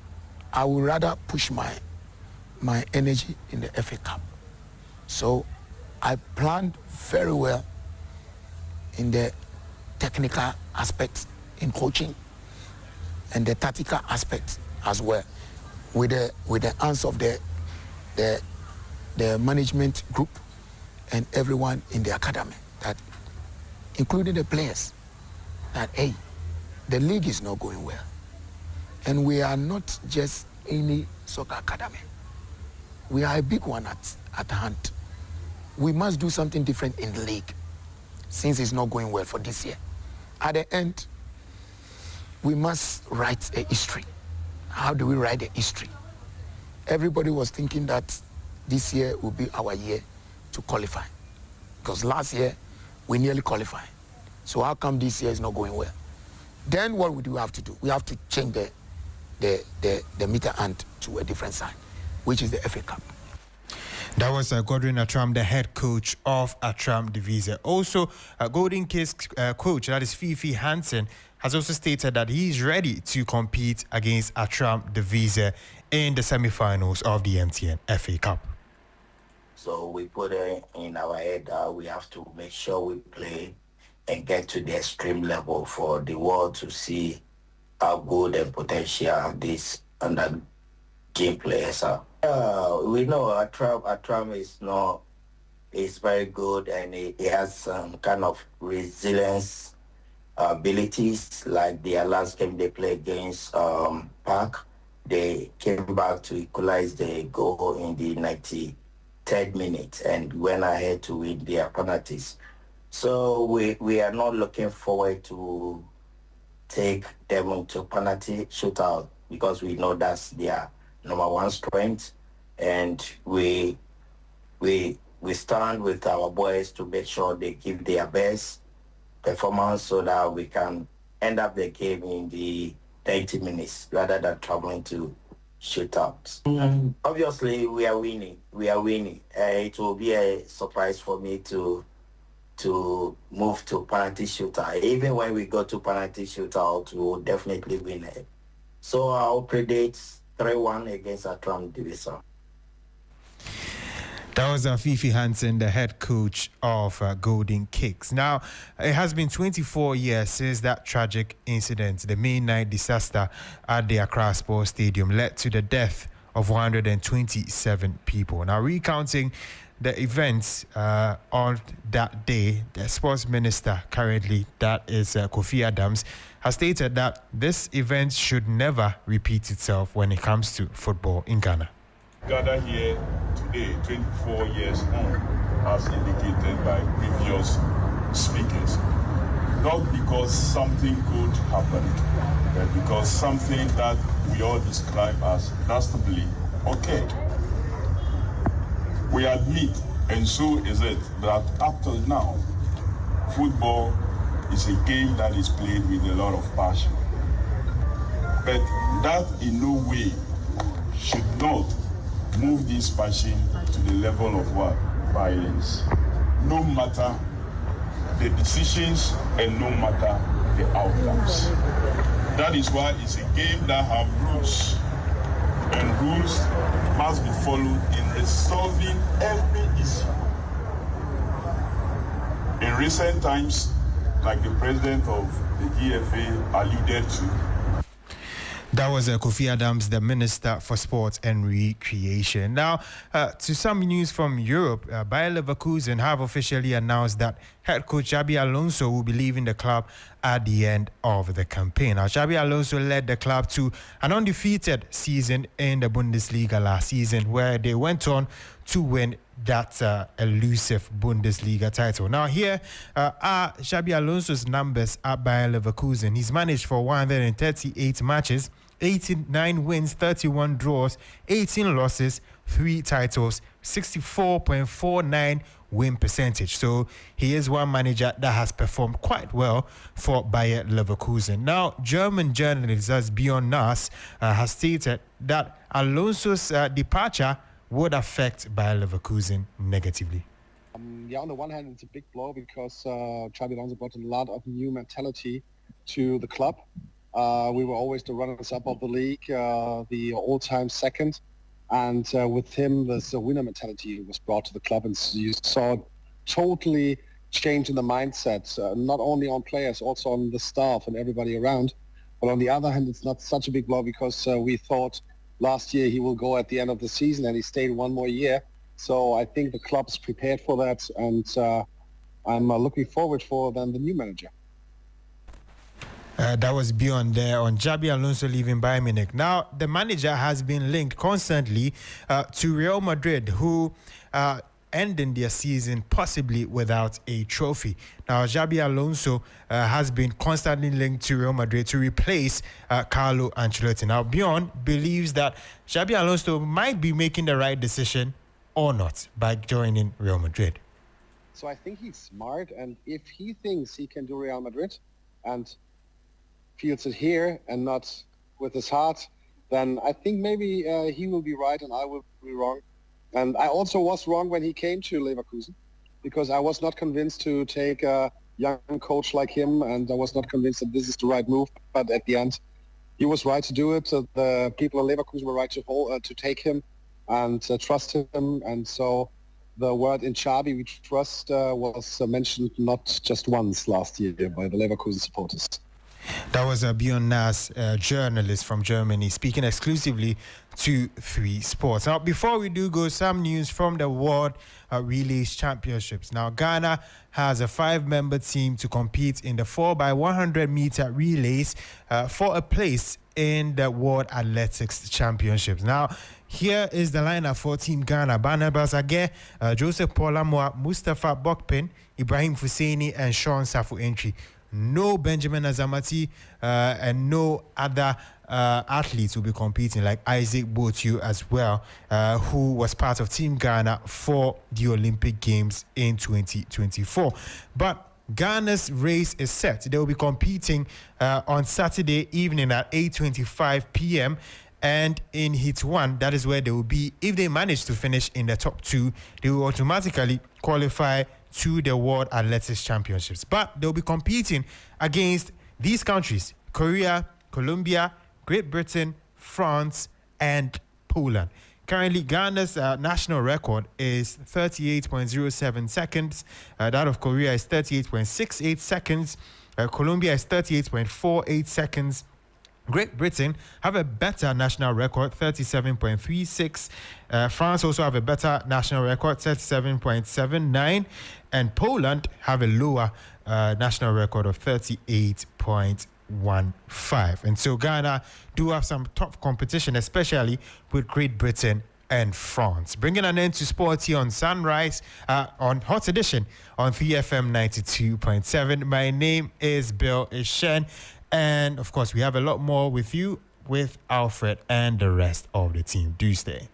I would rather push my energy in the FA Cup. So I planned very well in the technical aspect in coaching and the tactical aspect as well, with the hands of the management group and everyone in the academy, that including the players, that hey, the league is not going well, and we are not just any soccer academy. We are a big one at hand. We must do something different in the league, since it's not going well for this year. At the end, we must write a history. How do we write a history? Everybody was thinking that this year will be our year to qualify, because last year we nearly qualified. So how come this year is not going well? Then what would we have to do? We have to change the meter hand to a different side, which is the FA Cup. That was Gordon Atram, the head coach of Atram Divisa. Also, Golden Kick's coach, that is Fifi Hansen, has also stated that he is ready to compete against Atram Divisa in the semi-finals of the MTN FA Cup. So we put it in our head that we have to make sure we play and get to the extreme level for the world to see how good and potential these under game players are. We know Atram is very good, and he has some kind of resilience abilities. Like their last game they played against Park, they came back to equalize the goal in the 93rd minute and went ahead to win their penalties. So we are not looking forward to take them into penalty shootout, because we know that's their number one strength, and we stand with our boys to make sure they give their best performance so that we can end up the game in the 90 minutes rather than traveling to shootouts. Obviously, we are winning. It will be a surprise for me to move to penalty shootout. Even when we go to penalty shootout, we will definitely win it. So I'll predict 3-1 against Atram Divisa. That was Fifi Hansen, the head coach of Golden Kicks. Now, it has been 24 years since that tragic incident, the May night disaster at the Accra Sports Stadium, led to the death of 127 people. Now, recounting the events on that day, the sports minister currently, that is Kofi Adams, has stated that this event should never repeat itself when it comes to football in Ghana. Gather here today, 24 years on, as indicated by previous speakers. Not because something good happened, but because something that we all describe as dastardly occurred. We admit, and so is it, that up till now, football is a game that is played with a lot of passion. But that in no way should not move this passion to the level of what? Violence. No matter the decisions and no matter the outcomes. That is why it's a game that have rules. And rules must be followed in resolving every issue. In recent times, like the president of the GFA alluded to, that was Kofi Adams, the Minister for Sport and Recreation. Now, to some news from Europe, Bayer Leverkusen have officially announced that head coach Xabi Alonso will be leaving the club at the end of the campaign. Now, Xabi Alonso led the club to an undefeated season in the Bundesliga last season, where they went on to win that elusive Bundesliga title. Now, here are Xabi Alonso's numbers at Bayer Leverkusen. He's managed for 138 matches, 89 wins, 31 draws, 18 losses, 3 titles, 64.49 win percentage. So he is one manager that has performed quite well for Bayer Leverkusen. Now, German journalist as Bjorn Nass has stated that Alonso's departure would affect Bayer Leverkusen negatively. Yeah, on the one hand, it's a big blow because Xabi Alonso brought a lot of new mentality to the club. We were always the runners-up of the league, the all-time second. And with him, there's a winner mentality was brought to the club. And you saw totally change in the mindset, not only on players, also on the staff and everybody around. But on the other hand, it's not such a big blow because we thought last year he will go at the end of the season, and he stayed one more year. So I think the club's prepared for that, and I'm looking forward for then the new manager. That was beyond there on Xabi Alonso leaving Bayern Munich. Now, the manager has been linked constantly to Real Madrid, who ending their season possibly without a trophy. Now, Xabi Alonso has been constantly linked to Real Madrid to replace Carlo Ancelotti. Now, Bjorn believes that Xabi Alonso might be making the right decision or not by joining Real Madrid. So I think he's smart, and if he thinks he can do Real Madrid and feels it here and not with his heart, then I think maybe he will be right and I will be wrong. And I also was wrong when he came to Leverkusen because I was not convinced to take a young coach like him, and I was not convinced that this is the right move. But at the end, he was right to do it. The people in Leverkusen were right to take him and trust him. And so the word in Xabi, we trust, was mentioned not just once last year by the Leverkusen supporters. That was Bjorn Nass, journalist from Germany, speaking exclusively to 3 Sports. Now, before we do go, some news from the World Relays Championships. Now, Ghana has a 5-member team to compete in the 4x100 meter relays for a place in the World Athletics Championships. Now, here is the lineup for Team Ghana: Barnabas Ageh, Joseph Polamoa, Mustafa Bokpin, Ibrahim Fuseni, and Sean Safu Entry. No Benjamin Azamati and no other athletes will be competing, like Isaac Botiu as well, who was part of Team Ghana for the Olympic Games in 2024. But Ghana's race is set. They will be competing on Saturday evening at 8:25 p.m. And in Heat 1, that is where they will be. If they manage to finish in the top 2, they will automatically qualify to the World Athletics Championships. But they'll be competing against these countries: Korea, Colombia, Great Britain, France, and Poland. Currently, Ghana's national record is 38.07 seconds. That of Korea is 38.68 seconds. Colombia is 38.48 seconds. Great Britain have a better national record, 37.36. France also have a better national record, 37.79. And Poland have a lower national record of 38.15. And so Ghana do have some tough competition, especially with Great Britain and France. Bringing an end to sports here on Sunrise, on Hot Edition on 3FM 92.7. My name is Bill Ishen. And, of course, we have a lot more with you, with Alfred and the rest of the team. Do stay.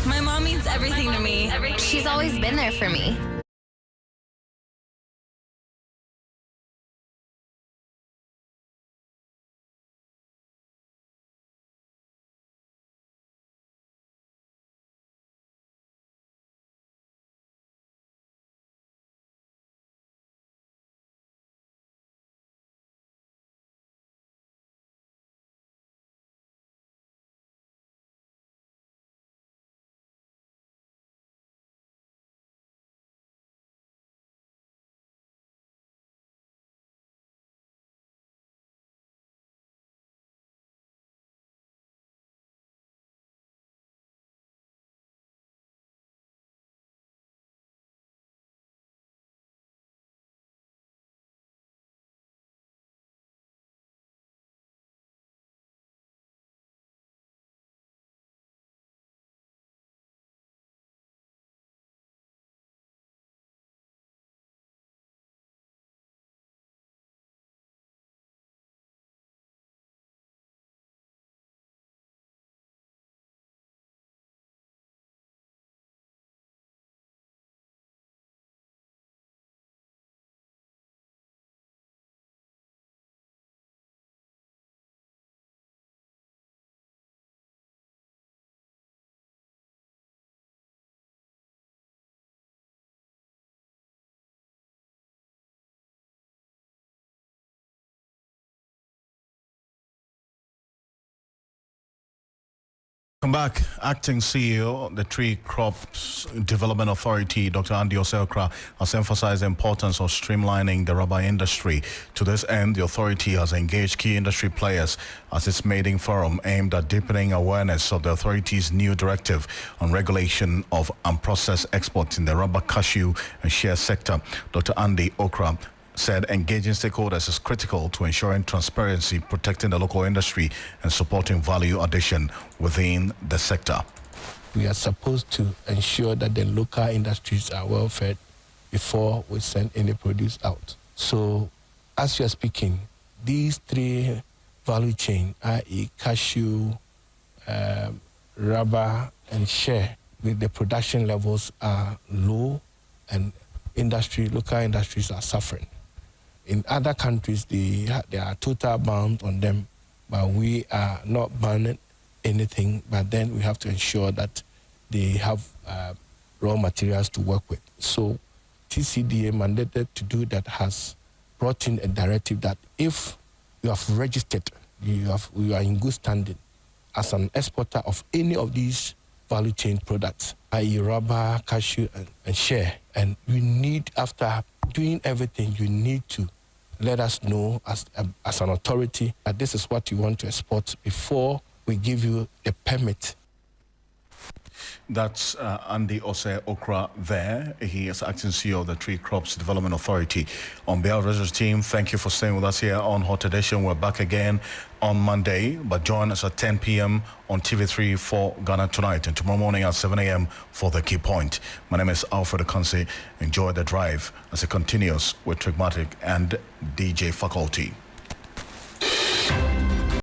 My mom means everything to me. She's always been there for me. Welcome back. Acting CEO of the Tree Crops Development Authority, Dr. Andy Okra, has emphasized the importance of streamlining the rubber industry. To this end, the authority has engaged key industry players as its maiden forum aimed at deepening awareness of the authority's new directive on regulation of unprocessed exports in the rubber, cashew and shea sector. Dr. Andy Okra said engaging stakeholders is critical to ensuring transparency, protecting the local industry and supporting value addition within the sector. We are supposed to ensure that the local industries are well fed before we send any produce out. So as you are speaking, these three value chain, i.e. cashew, rubber and shea, the production levels are low and local industries are suffering. In other countries, there are total bans on them, but we are not banning anything, but then we have to ensure that they have raw materials to work with. So TCDA mandated to do that has brought in a directive that if you have registered, you are in good standing as an exporter of any of these value chain products, i.e. rubber, cashew and shea, and you need, after doing everything, you need to let us know as an authority that this is what you want to export before we give you the permit. That's Andy Okra there. He is acting CEO of the Tree Crops Development Authority. On behalf of the team, thank you for staying with us here on Hot Edition. We're back again on Monday, but join us at 10 p.m. on TV3 for Ghana Tonight, and tomorrow morning at 7 a.m. for The Key Point. My name is Alfred Ocansey. Enjoy the drive as it continues with Trigmatic and DJ Faculty.